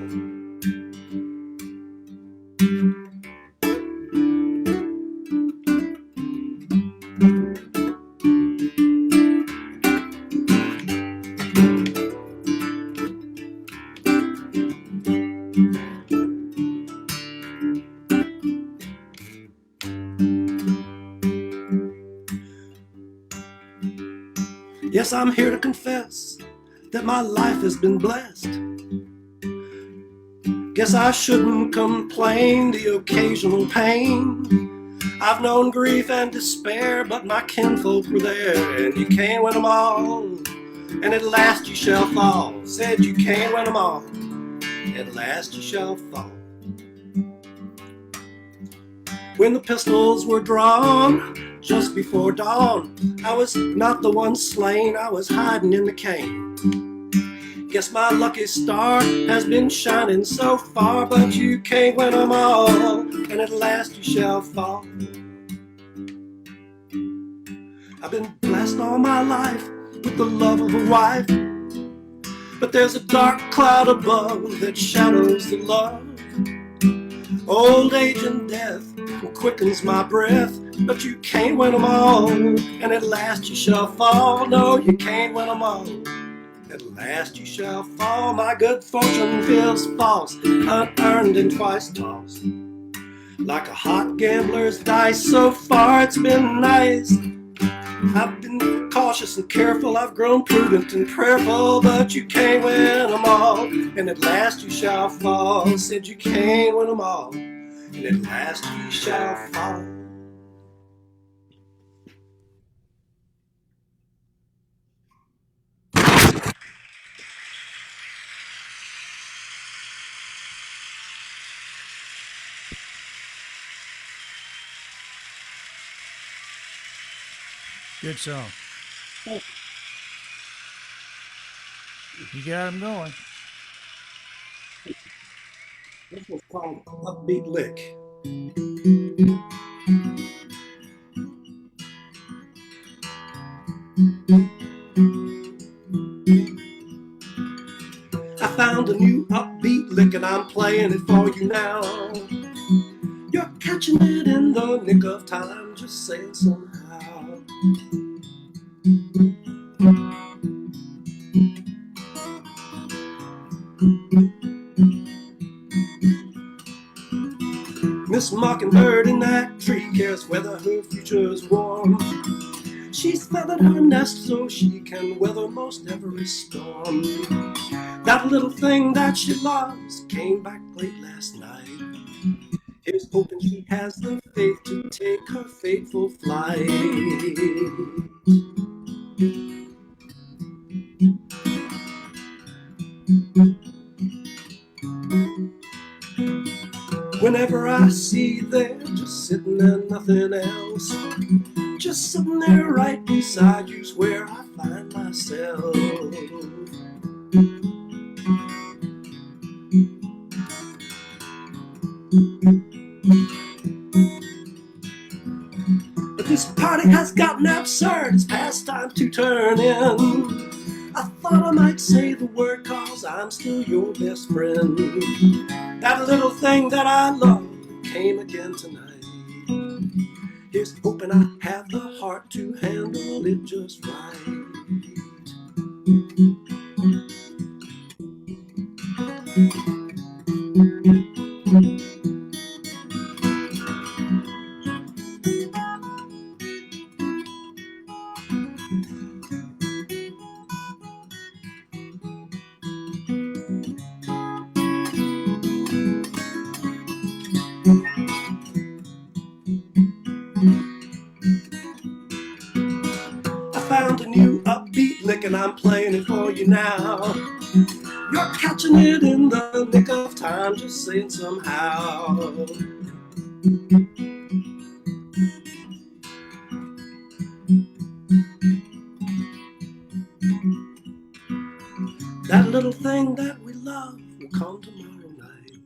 Yes, I'm here to confess that my life has been blessed. Guess I shouldn't complain, the occasional pain. I've known grief and despair, but my kinfolk were there, and you can't win them all, and at last you shall fall. Said you can't win them all, at last you shall fall. When the pistols were drawn, just before dawn, I was not the one slain, I was hiding in the cane. Guess my lucky star has been shining so far, but you can't win them all, and at last you shall fall. I've been blessed all my life with the love of a wife, but there's a dark cloud above that shadows the love. Old age and death quickens my breath, but you can't win them all, and at last you shall fall. No, you can't win them all, at last you shall fall. My good fortune feels false, unearned and twice tossed, like a hot gambler's dice. So far it's been nice. I've been cautious and careful, I've grown prudent and prayerful, but you can't win them all, and at last you shall fall. Said you can't win them all, and at last you shall fall. Good song. You got them going. This was called Upbeat Lick. I found a new upbeat lick and I'm playing it for you now. You're catching it in the nick of time, just saying somehow. Miss Mockingbird in that tree cares whether her future's warm. She's feathered her nest so she can weather most every storm. That little thing that she loves came back late last night. Here's hoping she has the faith to take her fateful flight. Whenever I see there, just sitting there, nothing else, just sitting there right beside you's where I find myself. But this party has gotten absurd, it's past time to turn in. I thought I might say the word, 'cause I'm still your best friend. That little thing that I love came again tonight. Here's hoping I have the heart to handle it just right. I found a new upbeat lick and I'm playing it for you now. You're catching it in the nick of time, just saying somehow. That little thing that we love will come tomorrow night.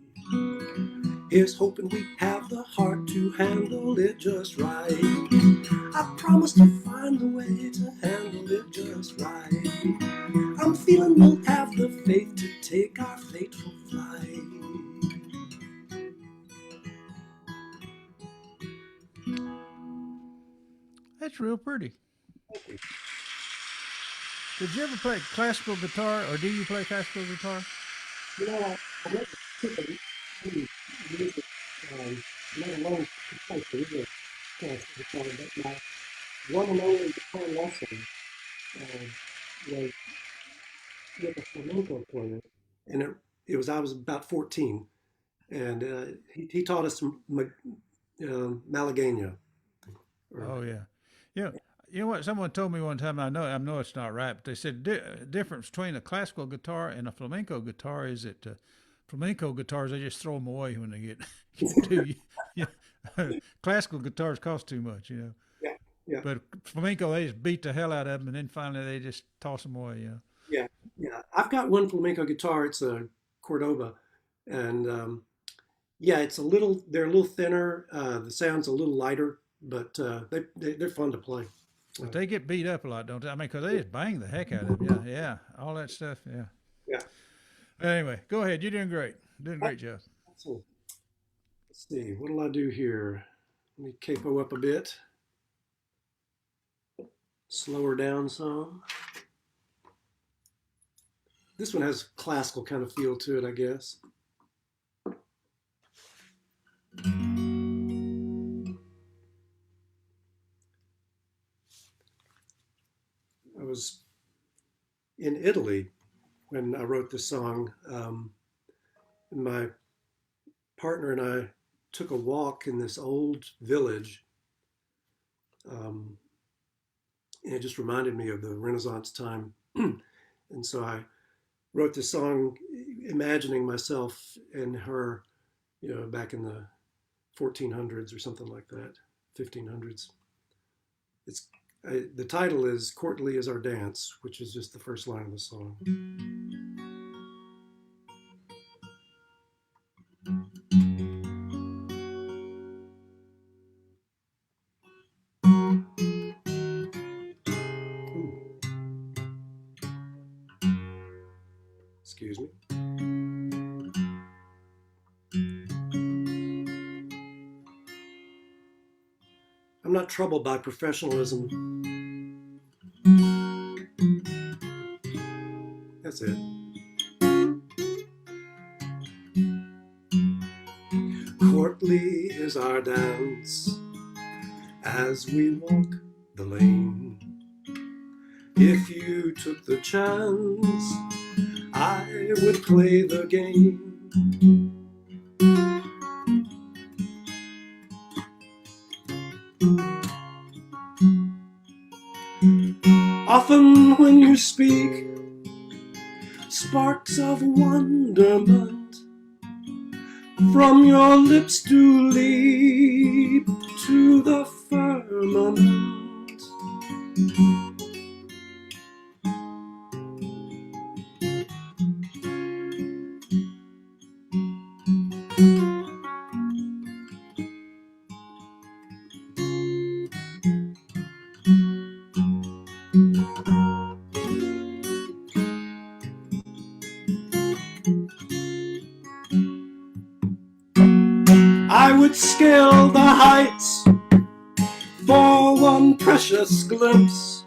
Here's hoping we have the heart to handle it just right. I promise to find a way to handle it just right. I'm feeling we'll have the faith to take our fateful flight. That's real pretty. Did you ever play classical guitar, or do you play classical guitar? You know, I never took any music, let alone to play for the classical guitar, but my one and only guitar lesson was with a flamenco player. And it was I was about 14. and he taught us some Malagueña. Oh yeah, yeah. You know what? Someone told me one time. I know it's not right, but they said difference between a classical guitar and a flamenco guitar is that flamenco guitars they just throw them away when they get, get too. Yeah, classical guitars cost too much, you know. Yeah, yeah, But flamenco they just beat the hell out of them, and then finally they just toss them away, you know. yeah, yeah. I've got one flamenco guitar. It's a Cordoba, and yeah, it's a little. They're a little thinner. The sound's a little lighter, but they're fun to play. But they get beat up a lot, don't they? I mean, because they just bang the heck out of them. Yeah, yeah, all that stuff. Yeah. Yeah. Anyway, go ahead. You're doing great. Doing a great job. So let's see. What'll I do here? Let me capo up a bit. Slow her down some. This one has classical kind of feel to it, I guess. I was in Italy when I wrote this song. My partner and I took a walk in this old village. And it just reminded me of the Renaissance time. And so I wrote this song imagining myself and her, you know, back in the 1400s or something like that, 1500s. The title is Courtly is Our Dance, which is just the first line of the song. Excuse me. I'm not troubled by professionalism. That's it. Courtly is our dance as we walk the lane. If you took the chance, I would play the game. Often when you speak, sparks of wonderment from your lips do leap to the firmament. I would scale the heights for one precious glimpse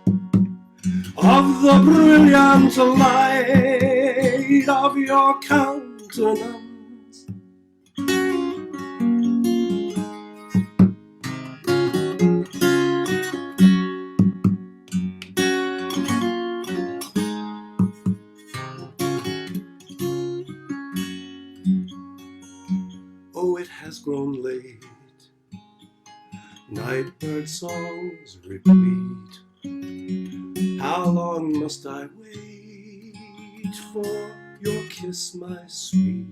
of the brilliant light of your countenance. Oh, it has grown late. Nightbird songs repeat. How long must I wait for your kiss, my sweet?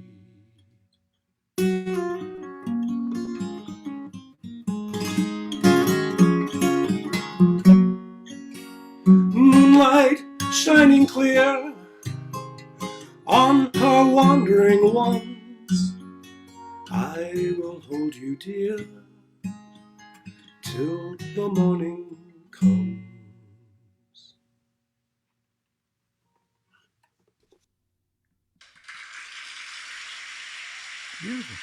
Moonlight shining clear on her wandering ones, I will hold you dear till the morning comes. Beautiful.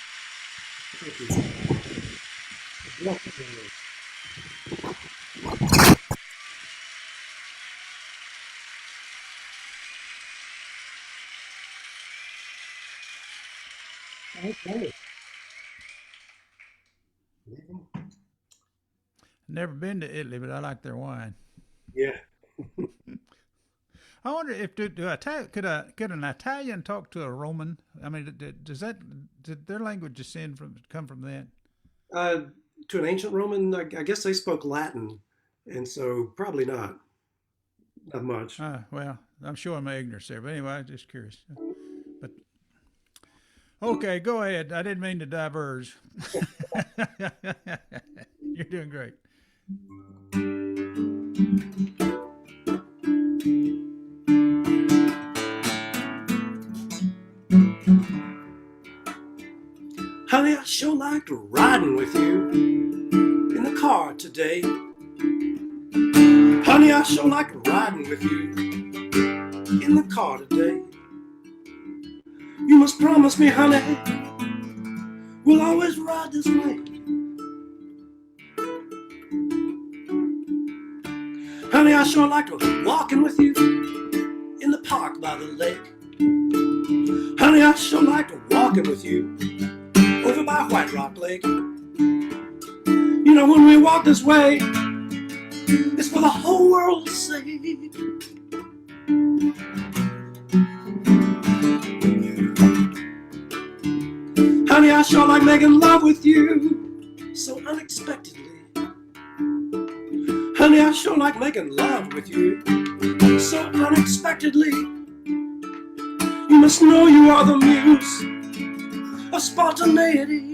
Okay. Never been to Italy, but I like their wine. Yeah. I wonder if could an Italian talk to a Roman? I mean, did their language come from that? To an ancient Roman, I guess they spoke Latin, and so probably not much. Well, I'm showing my ignorance there, but anyway, I'm just curious. But okay, go ahead. I didn't mean to diverge. You're doing great. Honey, I sure liked riding with you in the car today. Honey, I sure liked riding with you in the car today. You must promise me, honey, we'll always ride this way. Honey, I sure liked walking with you in the park by the lake. Honey, I sure liked walking with you over by White Rock Lake. You know, when we walk this way, it's for the whole world's sake. Honey, I sure like making love with you so unexpectedly. Honey, I sure like making love with you so unexpectedly. You must know you are the muse of spontaneity.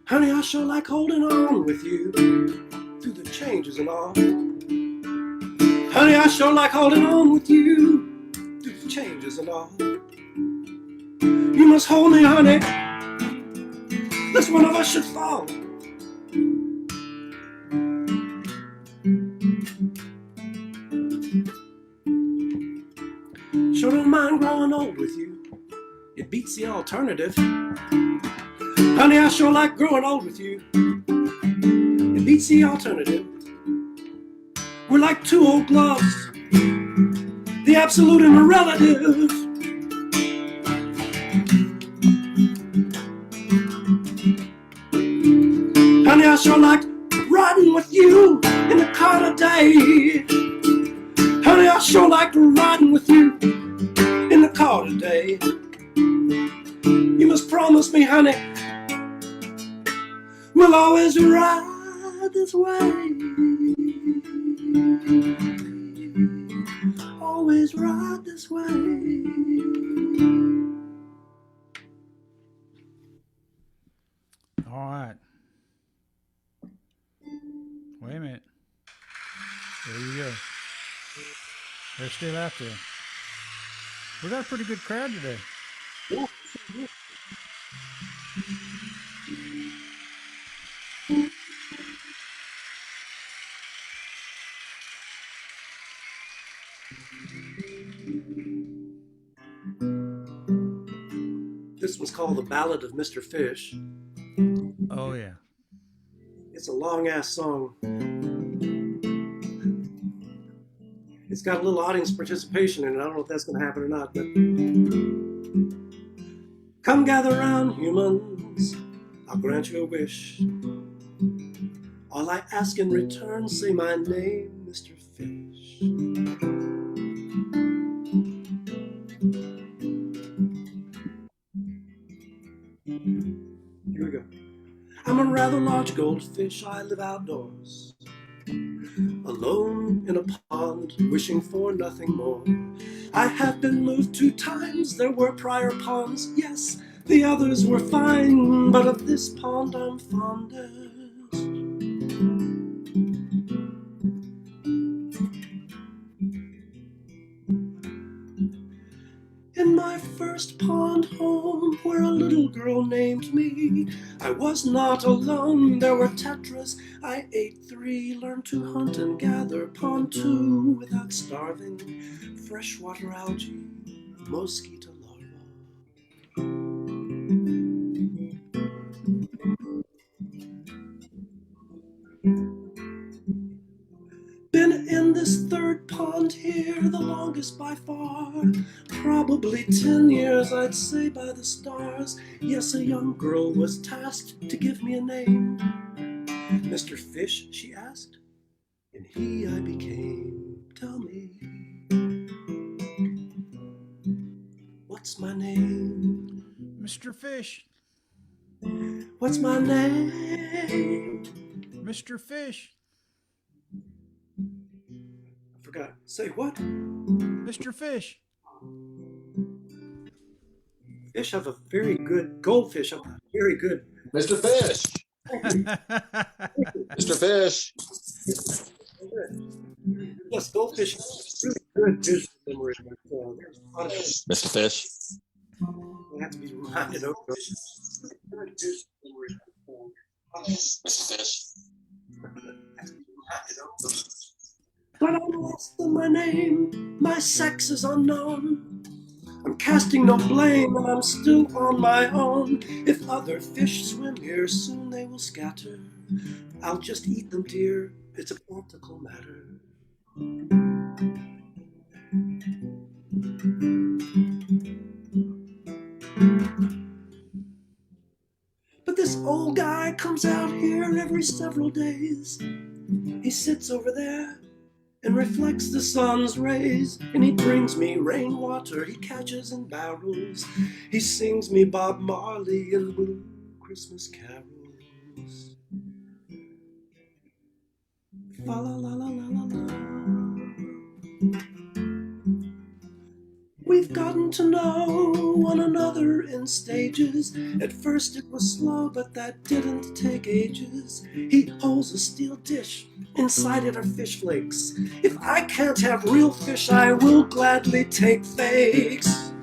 Honey, I sure like holding on with you through the changes and all. Honey, I sure like holding on with you through the changes and all. You must hold me, honey, lest one of us should fall. Sure don't mind growing old with you. It beats the alternative. Honey, I sure like growing old with you. It beats the alternative. We're like two old gloves, the absolute and the relative. Honey, I sure like riding with you in the car today. Honey, I sure like riding with you in the car today. You must promise me, honey, we'll always ride this way. Always ride this way. All right. Wait a minute. There you go. They're still out there. We got a pretty good crowd today. Yeah. This one's called The Ballad of Mr. Fish. Oh, yeah. It's a long-ass song. It's got a little audience participation in it. I don't know if that's going to happen or not, but... Come gather round, humans. I'll grant you a wish. All I ask in return, say my name, Mr. Fish. Here we go. I'm a rather large goldfish. I live outdoors, alone in a pond, wishing for nothing more. I have been moved 2 times. There were prior ponds, yes, the others were fine, but of this pond I'm fondest. In my first pond home, where a little girl named me, I was not alone. There were tetras. I ate 3, learned to hunt and gather. Pond 2, without starving, freshwater algae, mosquito larvae. Been in in this third pond here, the longest by far. Probably 10 years, I'd say by the stars. Yes, a young girl was tasked to give me a name. Mr. Fish, she asked, and he I became. Tell me, what's my name? Mr. Fish. What's my name? Mr. Fish. I forgot. Say what? Mr. Fish. Fish have a very good, goldfish have a very good. Mr. Fish. Mr. Fish. Yes, goldfish have really good visual memory. Mr. Fish. They have to be reminded of Mr. Fish. But I'm lost in my name, my sex is unknown. I'm casting no blame and I'm still on my own. If other fish swim here, soon they will scatter. I'll just eat them, dear, it's a practical matter. But this old guy comes out here every several days. He sits over there and reflects the sun's rays, and he brings me rainwater he catches in barrels. He sings me Bob Marley and blue Christmas carols. Fa la la la la la la. We've gotten to know one another in stages. At first it was slow, but that didn't take ages. He holds a steel dish, inside it are fish flakes. If I can't have real fish, I will gladly take fakes.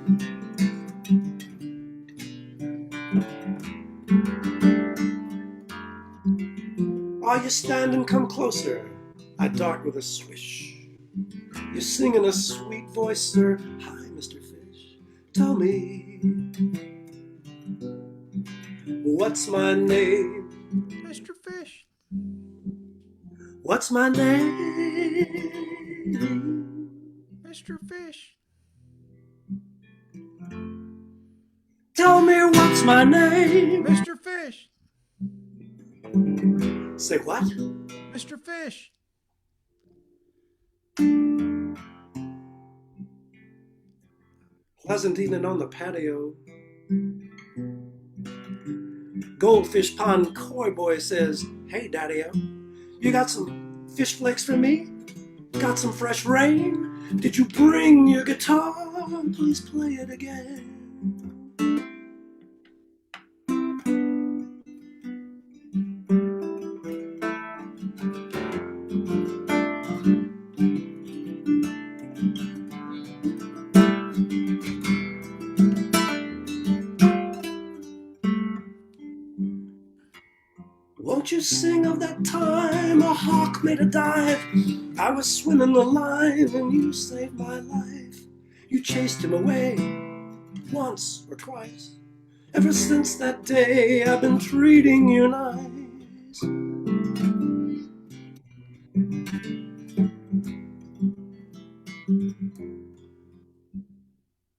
Are you standing? Come closer. I dart with a swish. You sing in a sweet voice, sir. Hi, Mr. Fish. Tell me, what's my name? Mr. Fish. What's my name? Mr. Fish. Tell me what's my name? Mr. Fish. Say what? Mr. Fish. Pleasant evening on the patio. Goldfish Pond Koi Boy says, hey, Daddy-o, you got some fish flakes for me? Got some fresh rain? Did you bring your guitar? Please play it again. Won't you sing of that time a hawk made a dive? I was swimming the line and you saved my life. You chased him away once or twice. Ever since that day I've been treating you nice.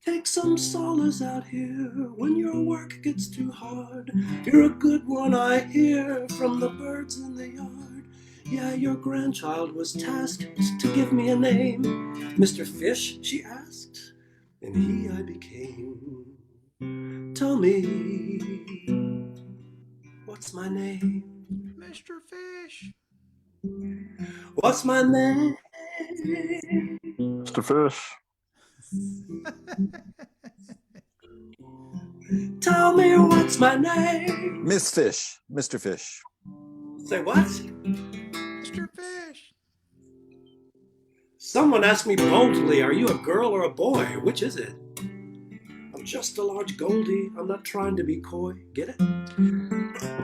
Take some solace out here when your work gets too hard. You're a good one, I hear, from the birds in the yard. Yeah, your grandchild was tasked to give me a name. Mr. Fish, she asked, and he I became. Tell me, what's my name? Mr. Fish. What's my name? Mr. Fish. Tell me what's my name? Miss Fish. Mr. Fish. Say what? Mr. Fish. Someone asked me boldly, are you a girl or a boy? Which is it? I'm just a large Goldie. I'm not trying to be coy. Get it?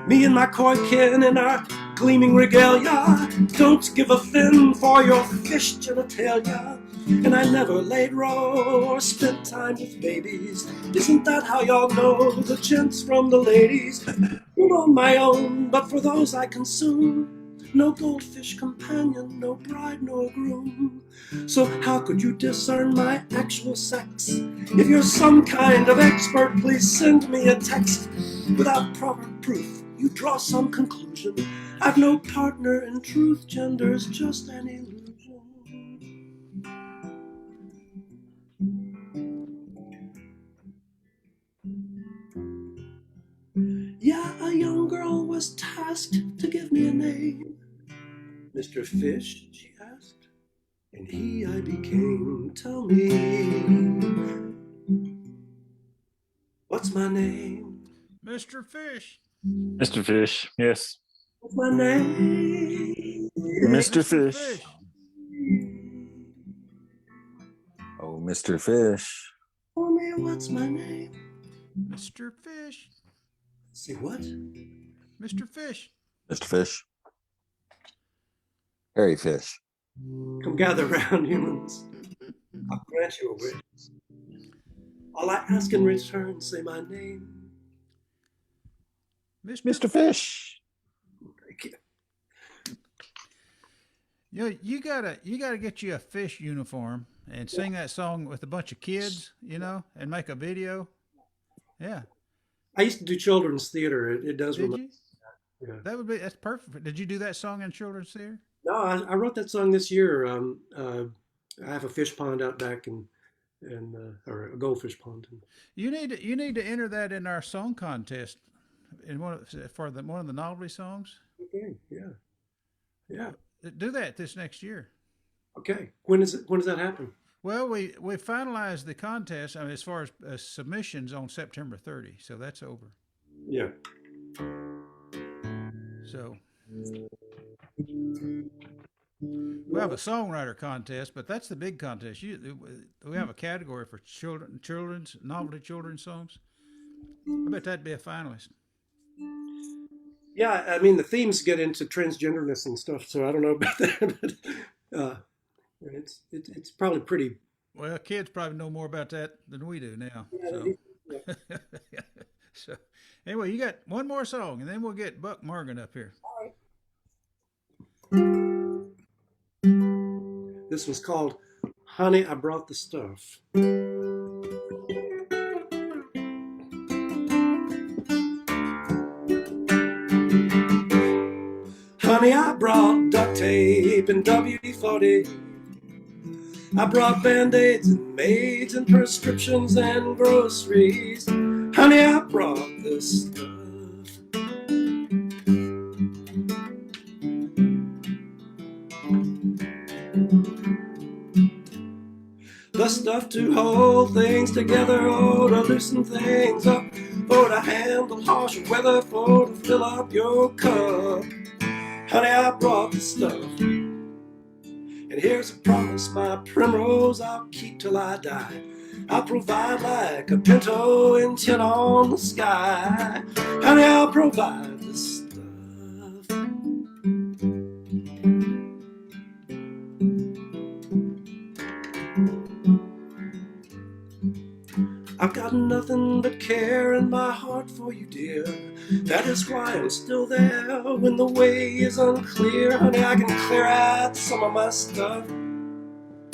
Me and my coy kin in our gleaming regalia don't give a fin for your fish genitalia. And I never laid row or spent time with babies. Isn't that how y'all know the gents from the ladies? I'm on my own, but for those I consume, no goldfish companion, no bride nor groom. So how could you discern my actual sex? If you're some kind of expert, please send me a text. Without proper proof, you draw some conclusion. I've no partner in truth, gender's just an illusion. Yeah, a young girl was tasked to give me a name. Mr. Fish, she asked, and he I became. Tell me, what's my name? Mr. Fish. Mr. Fish, yes. What's my name? Mr. Fish. Oh, Mr. Fish. Tell me, what's my name? Mr. Fish. Say what? Mr. Fish. Mr. Fish. Harry Fish. Come gather round, humans. I'll grant you a wish. All I ask in return, say my name. Mr. Fish. Thank you. You know, you gotta get you a fish uniform and sing that song with a bunch of kids, you know, and make a video. Yeah. I used to do children's theater. It does. Did you? Yeah. That's perfect. Did you do that song in children's theater? No, I wrote that song this year. I have a fish pond out back and or a goldfish pond. You need to enter that in our song contest in one of the novelty songs. Okay. Yeah. Yeah. Do that this next year. Okay. When does that happen? Well, we finalized the contest. I mean, as far as submissions on September 30, so that's over. Yeah. So we have a songwriter contest, but that's the big contest. We have a category for children's songs. I bet that'd be a finalist. Yeah, I mean the themes get into transgenderness and stuff, so I don't know about that. But, it's probably pretty. Well, kids probably know more about that than we do now. So. Yeah. So anyway, you got one more song, and then we'll get Buck Morgan up here. All right. This one's called "Honey, I Brought the Stuff." Honey, I brought duct tape and WD-40. I brought Band-Aids and maids and prescriptions and groceries. Honey, I brought this stuff. The stuff to hold things together, or to loosen things up, or to handle harsh weather, for to fill up your cup. Honey, I brought the stuff. And here's a promise, my primrose I'll keep till I die. I'll provide like a pinto antenna on the sky. Honey, I'll provide the stuff. I've got nothing but care in my heart for you, dear. That is why I'm still there when the way is unclear. Honey, I can clear out some of my stuff.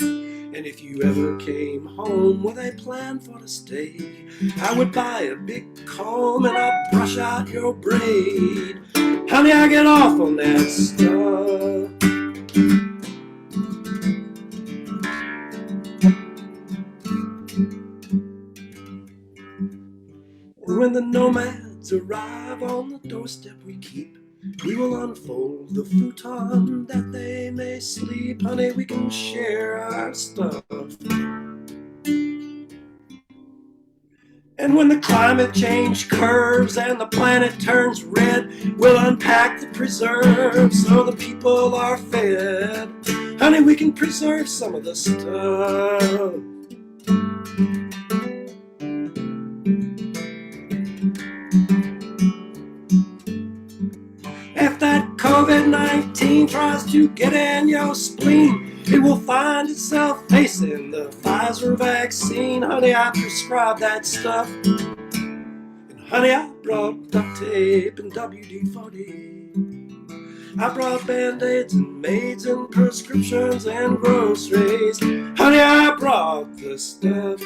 And if you ever came home with a plan for to stay, I would buy a big comb and I'd brush out your braid. Honey, I get off on that stuff. When the nomads arrive on the doorstep we keep, we will unfold the futon that they may sleep. Honey, we can share our stuff. And when the climate change curves and the planet turns red, we'll unpack the preserves so the people are fed. Honey, we can preserve some of the stuff. If that COVID-19 tries to get in your spleen, it will find itself facing the Pfizer vaccine. Honey, I prescribe that stuff. And honey, I brought duct tape and WD-40. I brought band-aids and maids and prescriptions and groceries. Honey, I brought the stuff.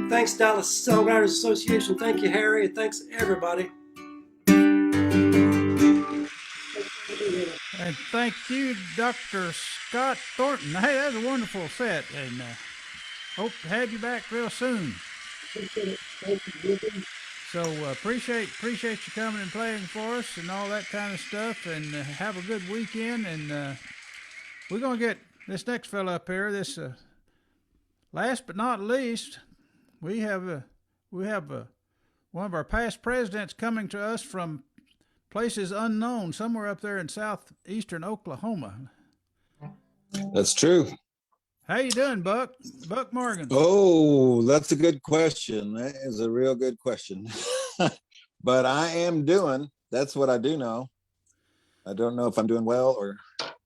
Thanks, Dallas Songwriters Association. Thank you, Harry. And thanks, everybody. And thank you, Dr. Scott Thornton. Hey, that was a wonderful set, and hope to have you back real soon. So appreciate you coming and playing for us and all that kind of stuff, and have a good weekend. And we're gonna get this next fella up here. This last but not least, we have one of our past presidents coming to us from places unknown, somewhere up there in southeastern Oklahoma. That's true. How you doing, Buck? Buck Morgan. Oh, that's a good question. That is a real good question. But I am doing, that's what I do know. I don't know if I'm doing well or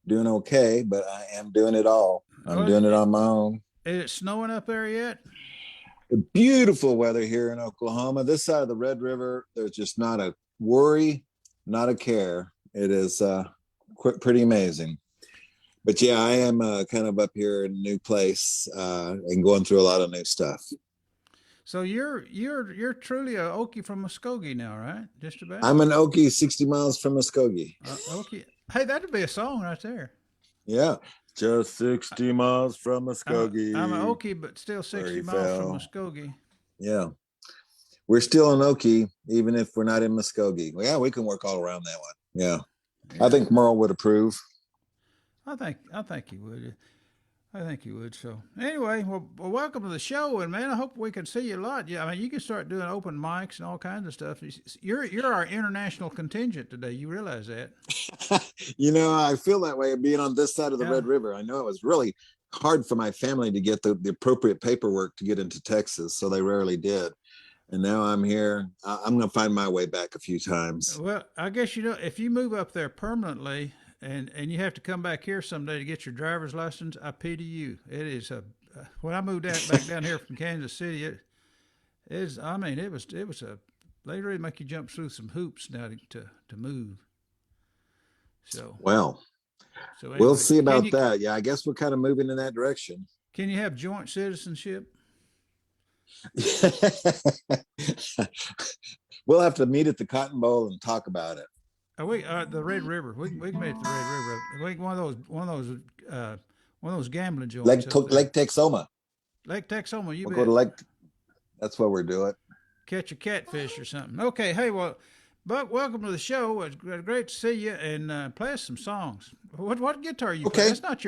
doing okay, but I am doing it all. I'm doing it on my own. Is it snowing up there yet? Beautiful weather here in Oklahoma. This side of the Red River, there's just not a worry, not a care. It is pretty amazing. But yeah, I am kind of up here in a new place and going through a lot of new stuff. So you're truly a Okie from Muskogee now, right? Just about. I'm an Okie, 60 miles from Muskogee. Okie. Hey, that'd be a song right there. Yeah, just 60 miles from Muskogee. I'm an Okie, but still 60 miles from Muskogee. Yeah, we're still an Okie, even if we're not in Muskogee. Well, yeah, we can work all around that one. Yeah. I think Merle would approve. I think he would. I think he would. So anyway, well, welcome to the show, and man, I hope we can see you a lot. Yeah, I mean, you can start doing open mics and all kinds of stuff. You're our international contingent today. You realize that? You know, I feel that way being on this side of the Red River. I know it was really hard for my family to get the appropriate paperwork to get into Texas, so they rarely did. And now I'm here. I'm going to find my way back a few times. Well, I guess, if you move up there permanently, and you have to come back here someday to get your driver's license, I pity you. It is when I moved back down here from Kansas City, it was they really make you jump through some hoops now to move. So anyway, we'll see about that. Yeah, I guess we're kind of moving in that direction. Can you have joint citizenship? We'll have to meet at the Cotton Bowl and talk about it. The Red River. We can meet at the Red River. We one of those gambling joints. Lake Texoma. Lake Texoma. We'll go to Lake. That's what we're doing. Catch a catfish or something. Okay. Hey, well, Buck, welcome to the show. It's great to see you, and play us some songs. What guitar you play? That's not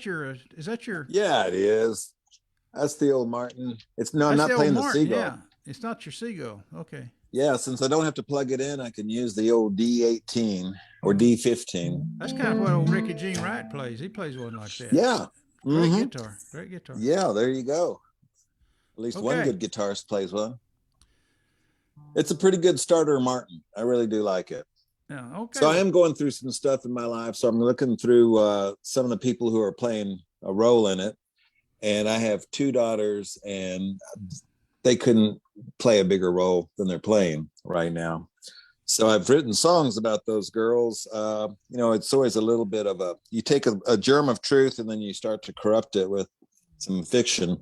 your. Is that your? Yeah, it is. That's the old Martin. I'm not playing the Seagull. Yeah, it's not your Seagull. Okay. Yeah, since I don't have to plug it in, I can use the old D18 or D15. That's kind of what old Ricky Jean Wright plays. He plays one like that. Yeah. Great guitar. Yeah, there you go. At least one good guitarist plays one. It's a pretty good starter Martin. I really do like it. Yeah, okay. So I am going through some stuff in my life. So I'm looking through some of the people who are playing a role in it. And I have 2 daughters, and they couldn't play a bigger role than they're playing right now. So I've written songs about those girls. It's always a little bit of you take a germ of truth and then you start to corrupt it with some fiction.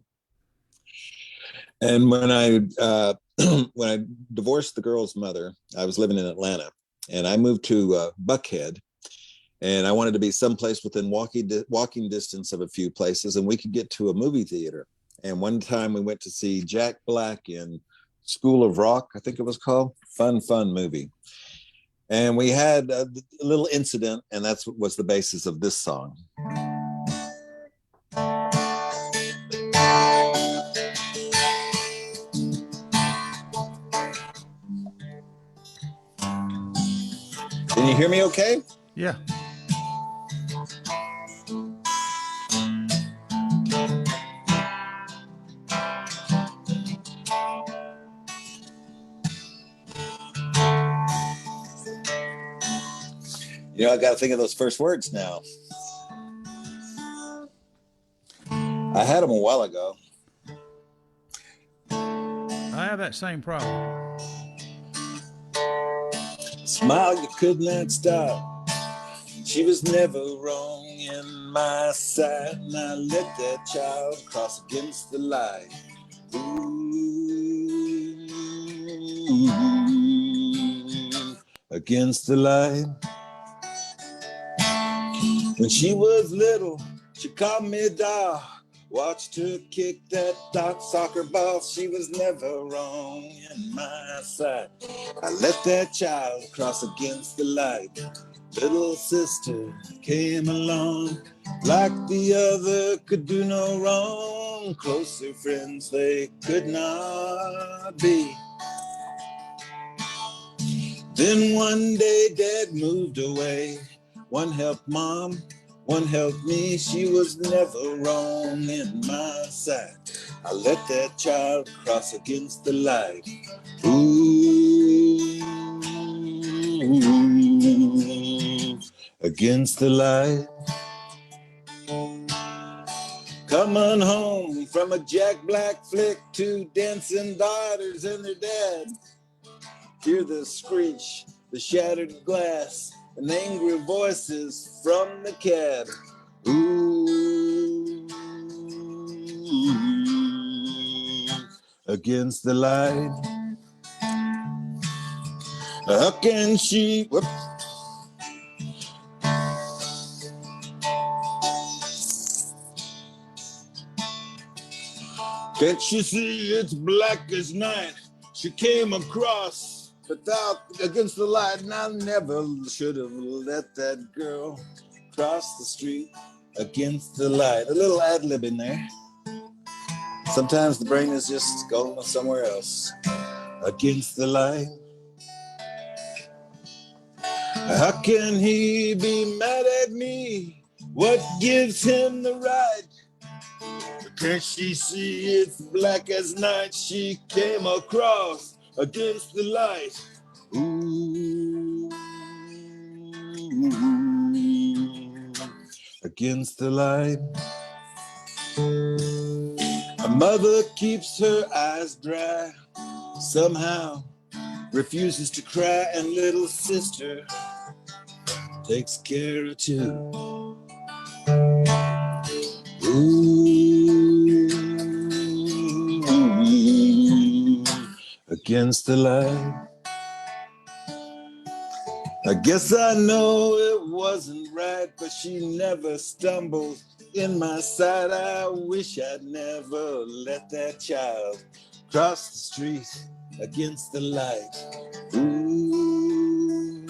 And when I divorced the girl's mother, I was living in Atlanta, and I moved to Buckhead, and I wanted to be someplace within walking distance of a few places, and we could get to a movie theater. And one time we went to see Jack Black in School of Rock, I think it was called. Fun movie. And we had a little incident, and that's what was the basis of this song. Can you hear me okay? Yeah. I got to think of those first words now. I had them a while ago. I have that same problem. smile you could not stop. She was never wrong in my sight, and I let that child cross against the light. Ooh, against the light. When she was little, she called me doll. Watched her kick that soccer ball. She was never wrong in my sight. I let that child cross against the light. Little sister came along, like the other could do no wrong. Closer friends they could not be. Then one day Dad moved away. One helped Mom, one helped me. She was never wrong in my sight. I let that child cross against the light. Ooh, against the light. Coming home from a Jack Black flick, two dancing daughters and their dad. Hear the screech, the shattered glass, and angry voices from the cab. Ooh, against the light. How can she? Whoop. Can't you see it's black as night? She came across without against the light, and I never should have let that girl cross the street against the light. A little ad-lib in there. Sometimes the brain is just going somewhere else. Against the light. How can he be mad at me? What gives him the right? Can't she see it's black as night? She came across against the light. Ooh, against the light. A mother keeps her eyes dry, somehow refuses to cry, and little sister takes care of two. Ooh, against the light. I guess I know it wasn't right, but she never stumbled in my sight. I wish I'd never let that child cross the street against the light. Ooh,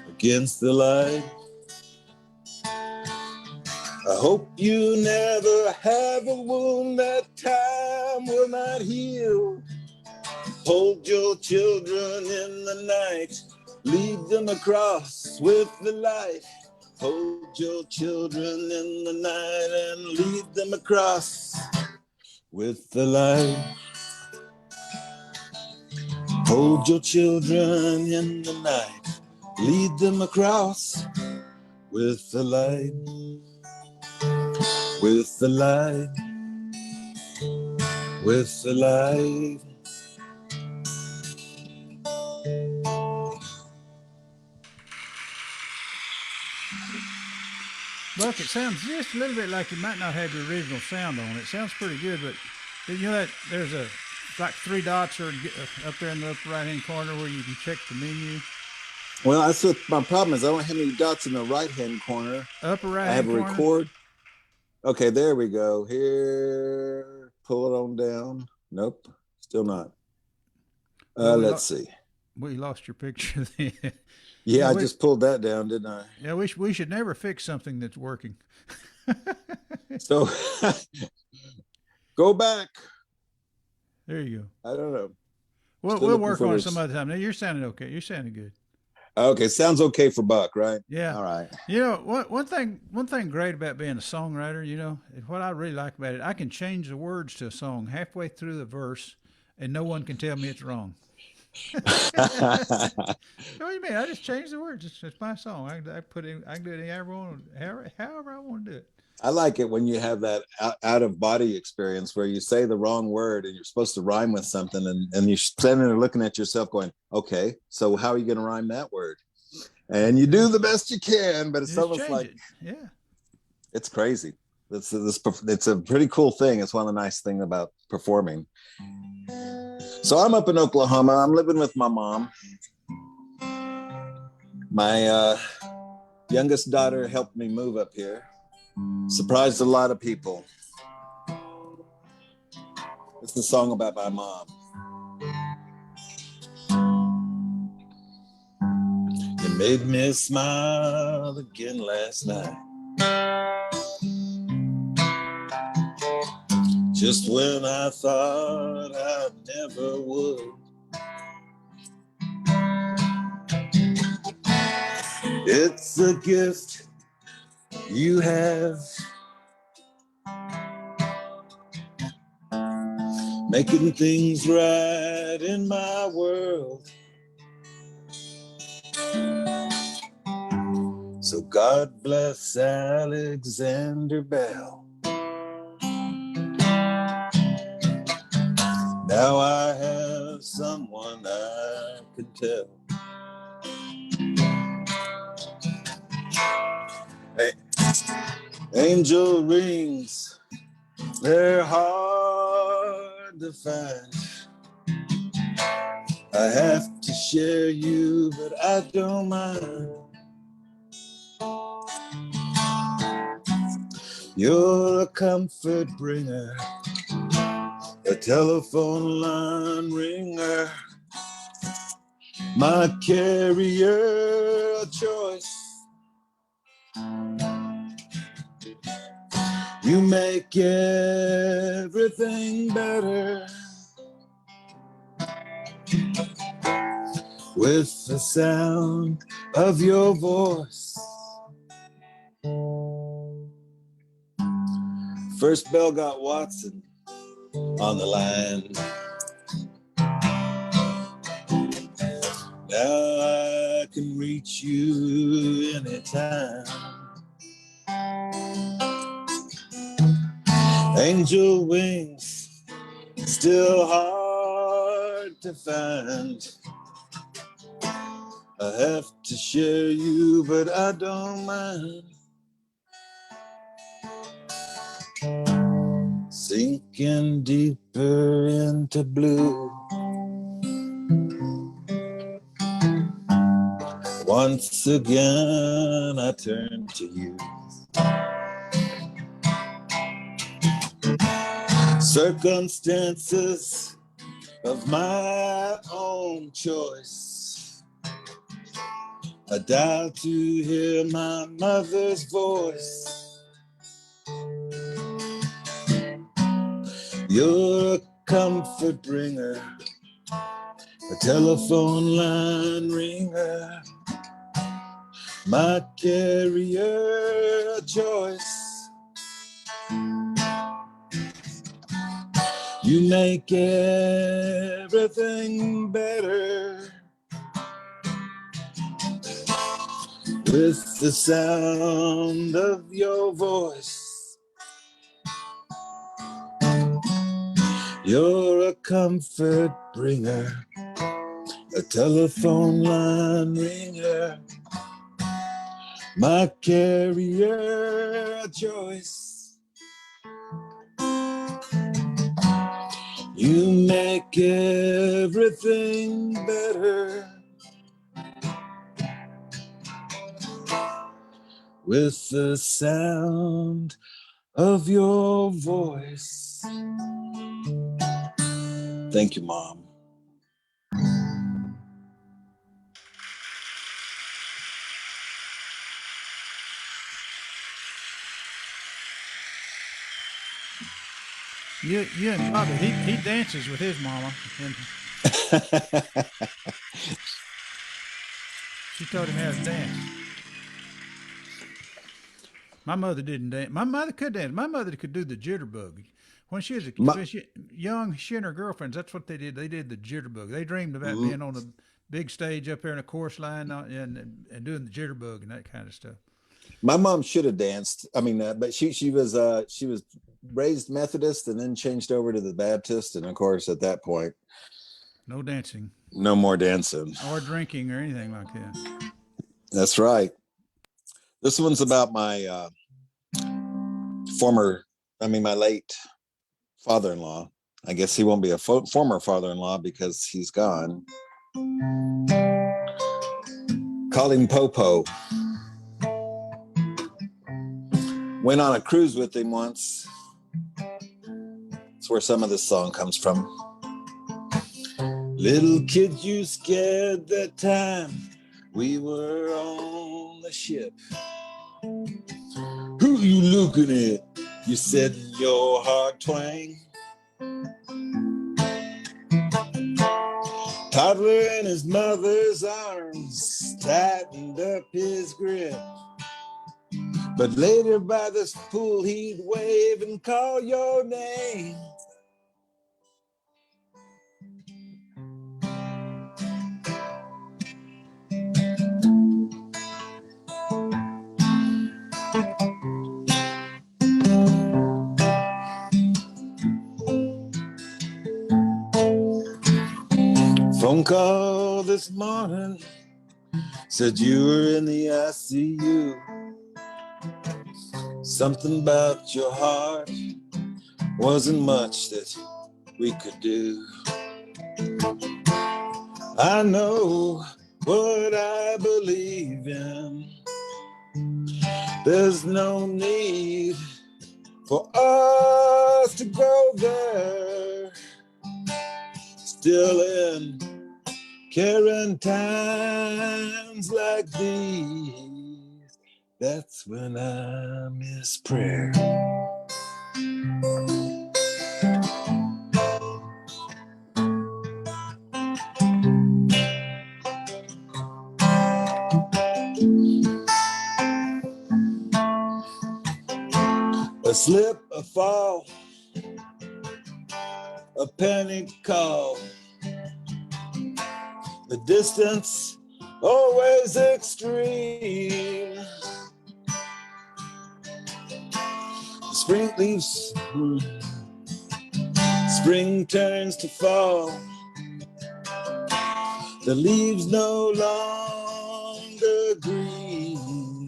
against the light. I hope you never have a wound that time will not heal. Hold your children in the night, lead them across with the light. Hold your children in the night and lead them across with the light. Hold your children in the night, lead them across with the light. With the light, with the light. Buck, it sounds just a little bit like you might not have the original sound on. It sounds pretty good, but you know that there's like three dots or up there in the upper right-hand corner where you can check the menu. Well, that's what my problem is. I don't have any dots in the right-hand corner. Upper right-hand I have a corner. record. Okay, there we go. Here, pull it on down. Nope, still not. Let's see. We lost your picture then. Yeah, I just pulled that down, didn't I? Yeah, we should never fix something that's working. So, go back. There you go. I don't know. We'll work on it some other time. Now, you're sounding okay. You're sounding good. Okay, sounds okay for Buck, right? Yeah. All right. You know, one thing great about being a songwriter, you know, what I really like about it, I can change the words to a song halfway through the verse, and no one can tell me it's wrong. What do you mean? I just change the words. It's my song. I can do it however I want to do it. I like it when you have that out of body experience where you say the wrong word and you're supposed to rhyme with something, and you're standing there looking at yourself going, okay, so how are you going to rhyme that word? And you do the best you can, but it's Just almost change like, it. Yeah. it's crazy. It's a pretty cool thing. It's one of the nice things about performing. So I'm up in Oklahoma. I'm living with my mom. My youngest daughter helped me move up here. Surprised a lot of people. It's a song about my mom. You made me smile again last night. Just when I thought I never would. It's a gift you have, making things right in my world. So God bless Alexander Bell. Now I have someone I can tell. Hey, angel rings, they're hard to find. I have to share you, but I don't mind. You're a comfort bringer, a telephone line ringer, my carrier choice. You make everything better with the sound of your voice. First bell got Watson on the line. Now I can reach you anytime. Angel wings, still hard to find. I have to share you, but I don't mind. Sinking deeper into blue. Once again I turn to you. Circumstances of my own choice. I dial to hear my mother's voice. You're a comfort bringer, a telephone line ringer, my carrier choice. You make everything better with the sound of your voice. You're a comfort bringer, a telephone line ringer, my carrier choice. You make everything better with the sound of your voice. Thank you, Mom. You and Bobby, he dances with his mama, and she taught him how to dance. My mother didn't dance. My mother could dance. My mother could do the jitterbug. When she was My, young, she and her girlfriends, that's what they did. They did the jitterbug. They dreamed about being on the big stage up there in the chorus line and doing the jitterbug and that kind of stuff. My mom should have danced. I mean, but she was raised Methodist and then changed over to the Baptist, and of course at that point, No dancing no more dancing. or drinking or anything like that. That's right. This one's about my my late father-in-law. I guess he won't be a former father-in-law because he's gone. Called him Popo. Went on a cruise with him once. That's where some of this song comes from. Little kid, you scared that time we were on the ship. Who you looking at? You said in your heart twang. Toddler in his mother's arms tightened up his grip. But later by this pool he'd wave and call your name. Phone call this morning, said you were in the ICU. Something about your heart wasn't much that we could do. I know what I believe in. There's no need for us to go there. Still in caring times like these, that's when I miss prayer. A slip, a fall, a panic call. The distance always extreme. Spring leaves, spring turns to fall. The leaves no longer green.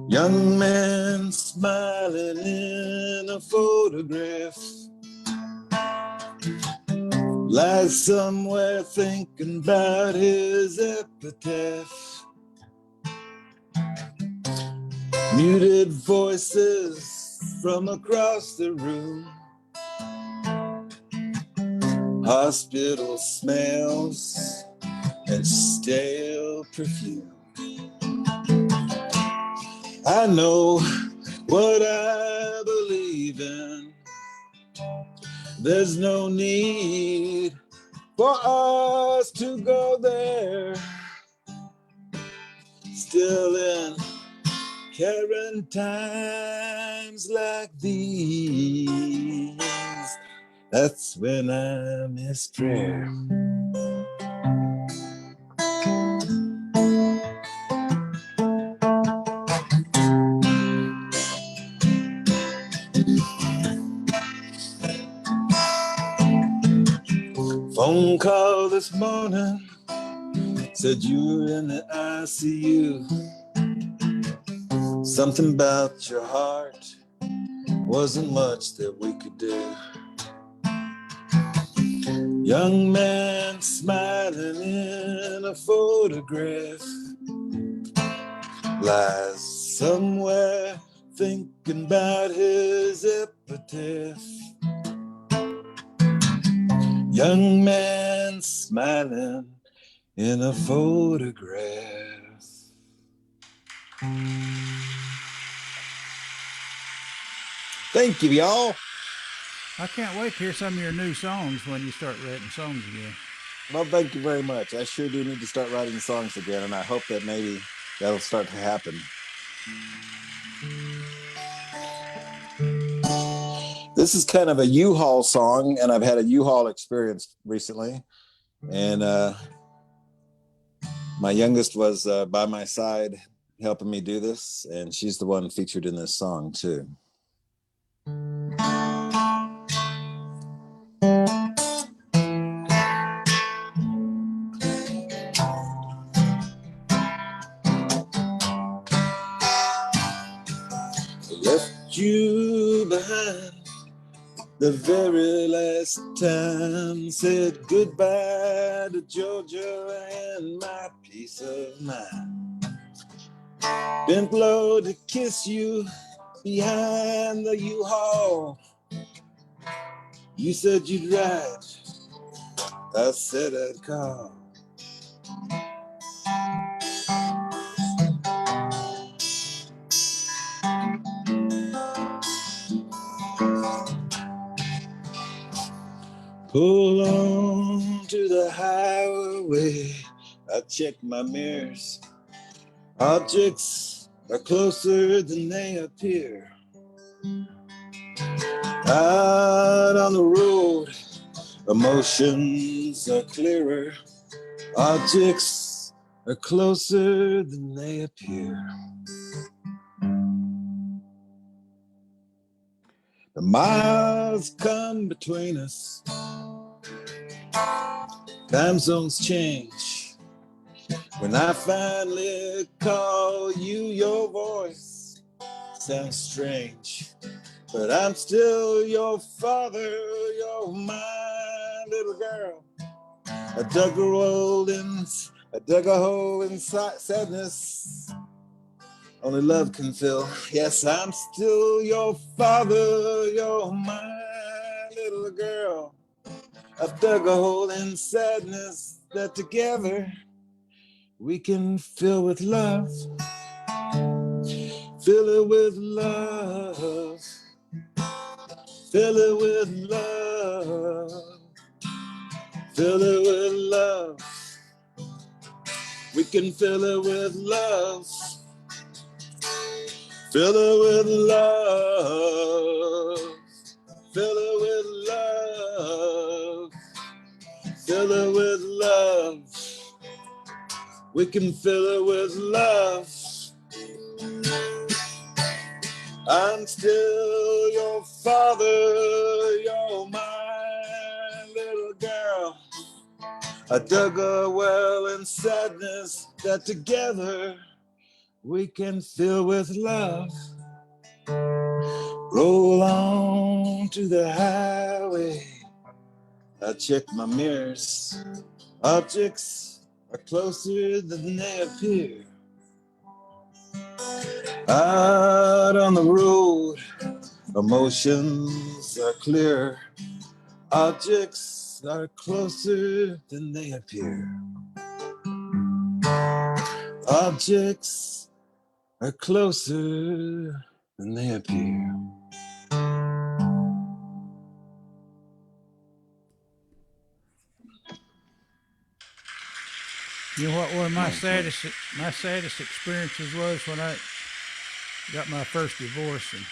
Young man smiling in a photograph, lies somewhere thinking about his epitaph. Muted voices from across the room. Hospital smells and stale perfume. I know what I believe in. There's no need for us to go there. Still in caring times like these, that's when I miss prayer. Phone call this morning, said you were in the ICU. Something about your heart wasn't much that we could do. Young man smiling in a photograph, lies somewhere thinking about his epitaph. Young man smiling in a photograph. Thank you, y'all. I can't wait to hear some of your new songs when you start writing songs again. Well, thank you very much. I sure do need to start writing songs again, and I hope that maybe that'll start to happen. This is kind of a U-Haul song, and I've had a U-Haul experience recently. And My youngest was by my side helping me do this, and she's the one featured in this song too. Left you behind the very last time, said goodbye to Georgia and my peace of mind. Bent low to kiss you behind the U-Haul. You said you'd ride, I said I'd call. Pull on to the highway, I check my mirrors. Objects are closer than they appear. Out on the road, emotions are clearer. Objects are closer than they appear. The miles come between us. Time zones change. When I finally call you, your voice sounds strange. But I'm still your father, you're my little girl. I dug a hole in sadness only love can fill. Yes, I'm still your father, you're my little girl. I've dug a hole in sadness that together we can fill with love. Fill it with love. Fill it with love. Fill it with love. We can fill it with love. Fill it with love. Fill it with love. Fill it with love. We can fill it with love. I'm still your father, you're my little girl. I dug a well in sadness that together we can fill with love. Roll on to the highway, I check my mirrors. Objects are closer than they appear. Out on the road, emotions are clear. Objects are closer than they appear. Objects are closer than they appear. You know what one of my saddest experiences was when I got my first divorce, and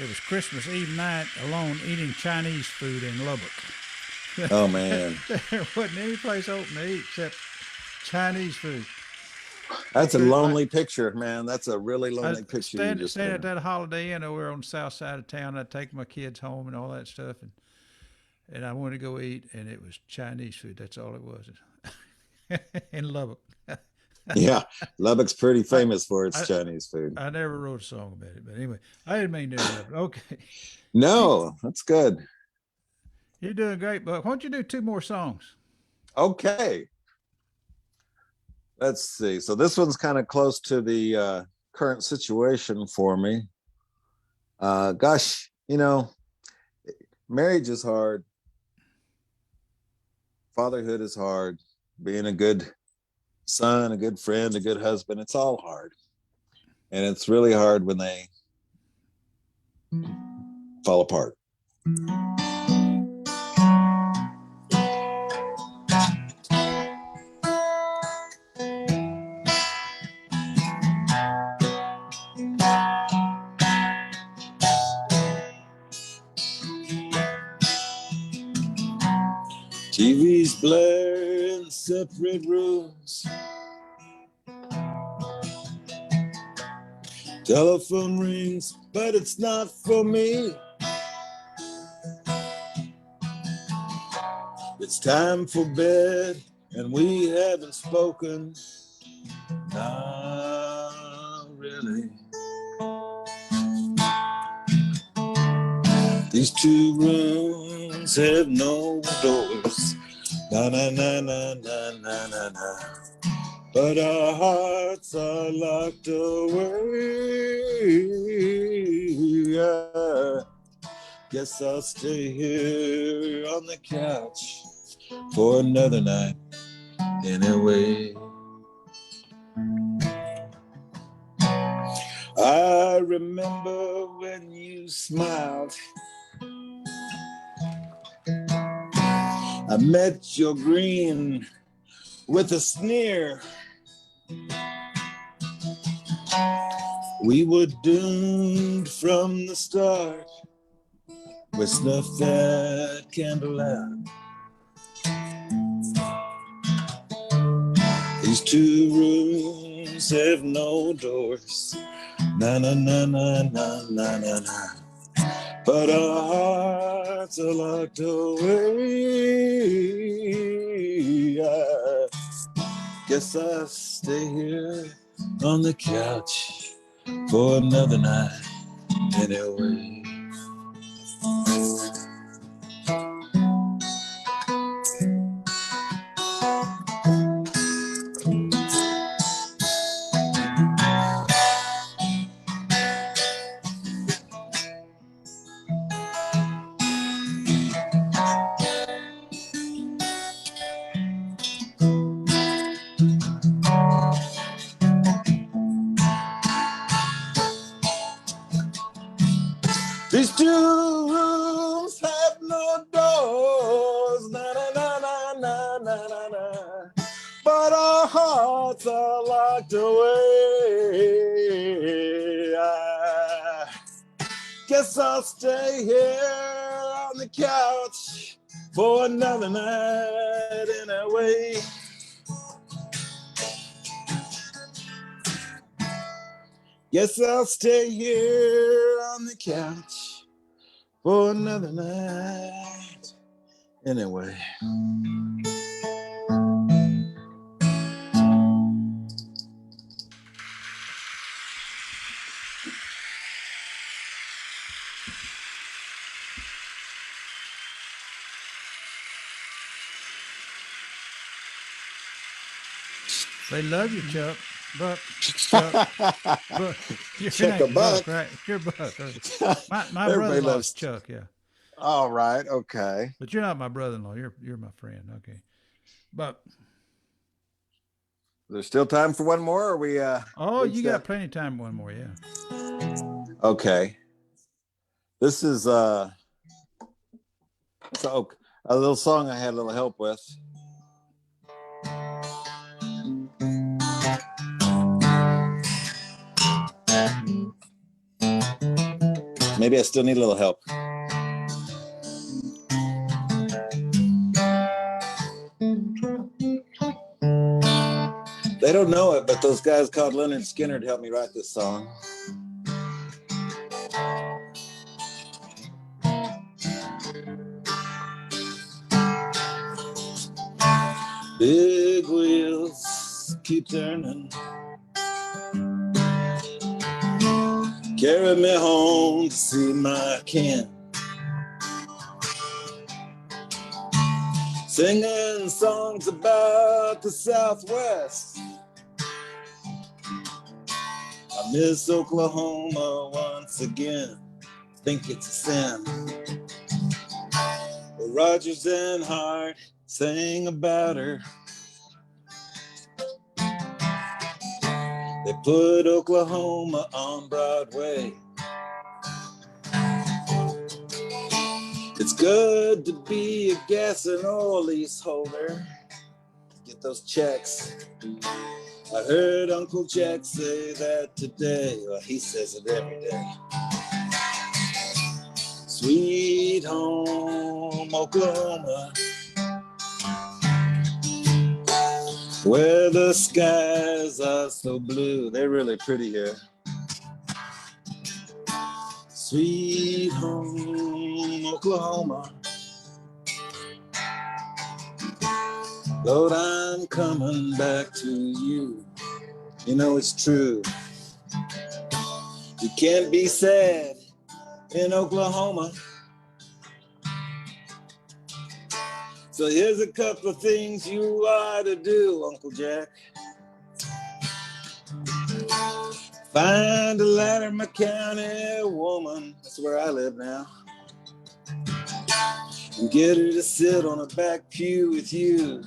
it was Christmas Eve night alone eating Chinese food in Lubbock. Oh man, There wasn't any place open to eat except Chinese food. that's a lonely picture, man. That's a really lonely picture. Stand at that Holiday Inn over on the south side of town. I'd take my kids home and all that stuff, and I wanted to go eat, and it was Chinese food. That's all it was in Lubbock. Yeah, Lubbock's pretty famous for its Chinese food. I never wrote a song about it, but anyway, I didn't mean to interrupt. Okay. No, that's good. You're doing great, Buck. Why don't you do two more songs? Okay. Let's see. So this one's kind of close to the current situation for me. Gosh, marriage is hard. Fatherhood is hard. Being a good son, a good friend, a good husband, it's all hard. And it's really hard when they fall apart. TV's blaring in separate rooms. Telephone rings, but it's not for me. It's time for bed, and we haven't spoken. Not really. These two rooms have no doors. Na na na na na na na na. But our hearts are locked away. I guess I'll stay here on the couch for another night anyway. I remember when you smiled. I met your grin with a sneer. We were doomed from the start. We snuffed that candle out. These two rooms have no doors. Na na na na na na na na. But our hearts are locked away. I guess I'll stay here on the couch for another night anyway. These two rooms have no doors, na na na na na na na na. But our hearts are locked away. I guess I'll stay here on the couch for another night anyway. Guess I'll stay here on the couch for another night anyway. They love you, Chuck. Buck. Chuck. Buck. Your Chuck name's a Buck. right? You're Buck. My Everybody brother-in-law loves is Chuck, yeah. All right, okay. But you're not my brother-in-law. You're my friend. Okay. But There's still time for one more, or we you reached got that? plenty of time. One more, yeah. Okay. This is so a little song I had a little help with. Maybe I still need a little help. They don't know it, but those guys called Leonard Skinner helped me write this song. Big wheels keep turning, carry me home to see my kin, singing songs about the Southwest. I miss Oklahoma once again, think it's a sin. But Rogers and Hart sang about her. They put Oklahoma on Broadway. It's good to be a gas and oil leaseholder. Get those checks. I heard Uncle Jack say that today. Well, he says it every day. Sweet home, Oklahoma. where the skies are so blue. They're really pretty here. Sweet home, Oklahoma. Lord, I'm coming back to you. You know it's true. You can't be sad in Oklahoma. So here's a couple of things you ought to do, Uncle Jack. Find a Laramore County woman, that's where I live now, and get her to sit on a back pew with you.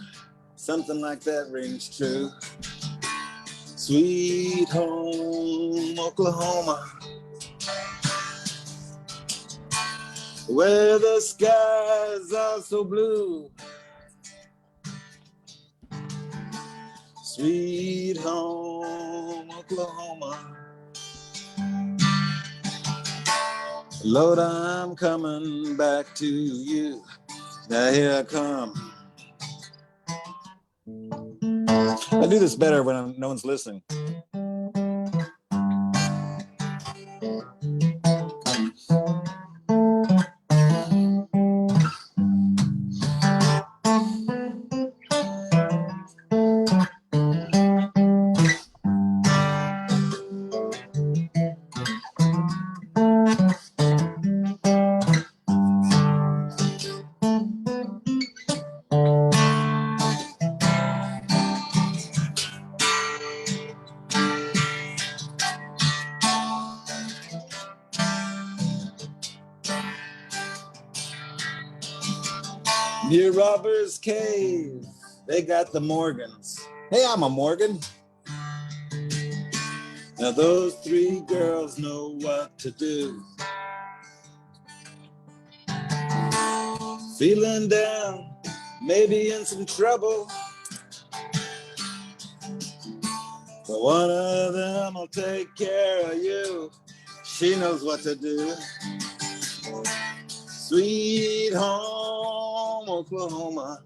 Something like that rings true. Sweet home, Oklahoma, where the skies are so blue. Sweet home, Oklahoma. Lord, I'm coming back to you. Now here I come. I do this better when no one's listening. Near Robbers Cave, they got the Morgans. Hey, I'm a Morgan. Now those three girls know what to do. Feeling down, maybe in some trouble, but one of them will take care of you. She knows what to do. Sweet home, Oklahoma,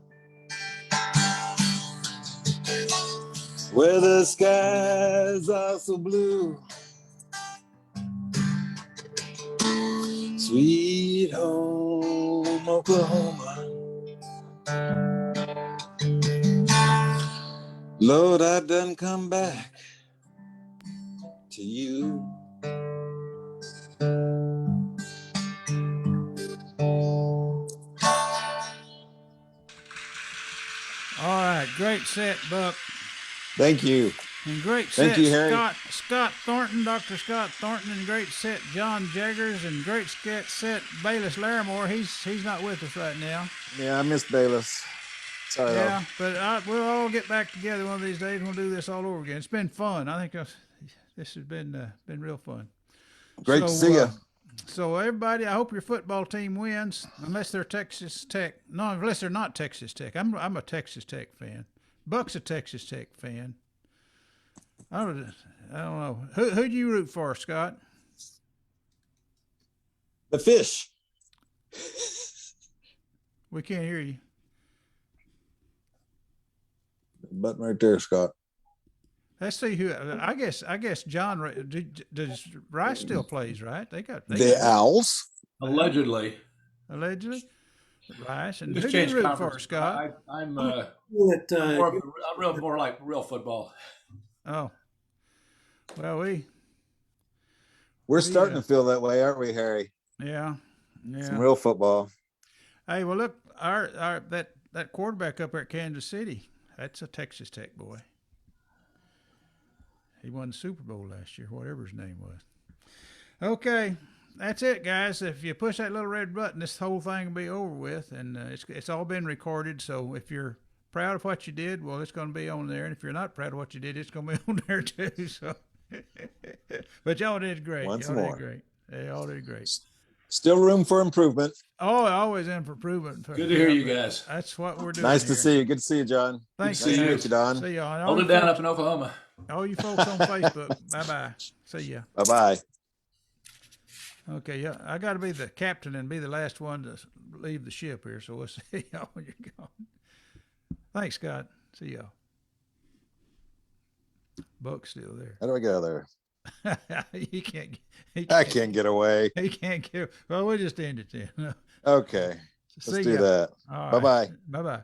where the skies are so blue. Sweet home, Oklahoma. Lord, I done come back to you. All right, great set, Buck. Thank you. And great Thank set, you, Harry. Scott Thornton, Dr. Scott Thornton, and great set, John Jaggers, and great set, Baylis Laramore. He's not with us right now. Yeah, I missed Baylis. Sorry. Yeah, but we'll all get back together one of these days. We'll do this all over again. It's been fun. I think this has been real fun. Great to see you. So everybody, I hope your football team wins, unless they're Texas Tech. No, unless they're not Texas Tech. I'm a Texas Tech fan. Buck's a Texas Tech fan. I don't know. Who do you root for, Scott? The fish. We can't hear you. Button right there, Scott. Let's see who. I guess John. Does Rice still plays, right? They got Owls. Allegedly. Rice, and Just who do you changed root conference. for, Scott? I'm That, more like real football. Oh, well, We're starting to feel that way, aren't we, Harry? yeah. Some real football. Hey, well, look, our that quarterback up there at Kansas City, that's a Texas Tech boy. He won the Super Bowl last year, whatever his name was. Okay, that's it, guys. If you push that little red button, this whole thing will be over with, and it's all been recorded. So if you're proud of what you did, well, it's going to be on there, and if you're not proud of what you did, it's going to be on there too. So, but y'all did great. Once y'all more. did great. They all did great. Still room for improvement. Oh, always in for improvement. Good to hear you guys. That's what we're doing. Nice to here. see you. Good to see you, John. Thanks, Nice to guys. meet you, Don. See y'all. And Hold it down up in Oklahoma. all you folks on Facebook. Bye-bye. See ya. Bye-bye. Okay, yeah, I got to be the captain and be the last one to leave the ship here, so we'll see y'all when you're gone. Thanks, Scott. See y'all. Buck's still there. How do I get out of there? he can't. He I can't, can't get away. He can't get. Well, we'll just end it then. Okay. See Let's do ya. that. All Bye-bye. Bye bye.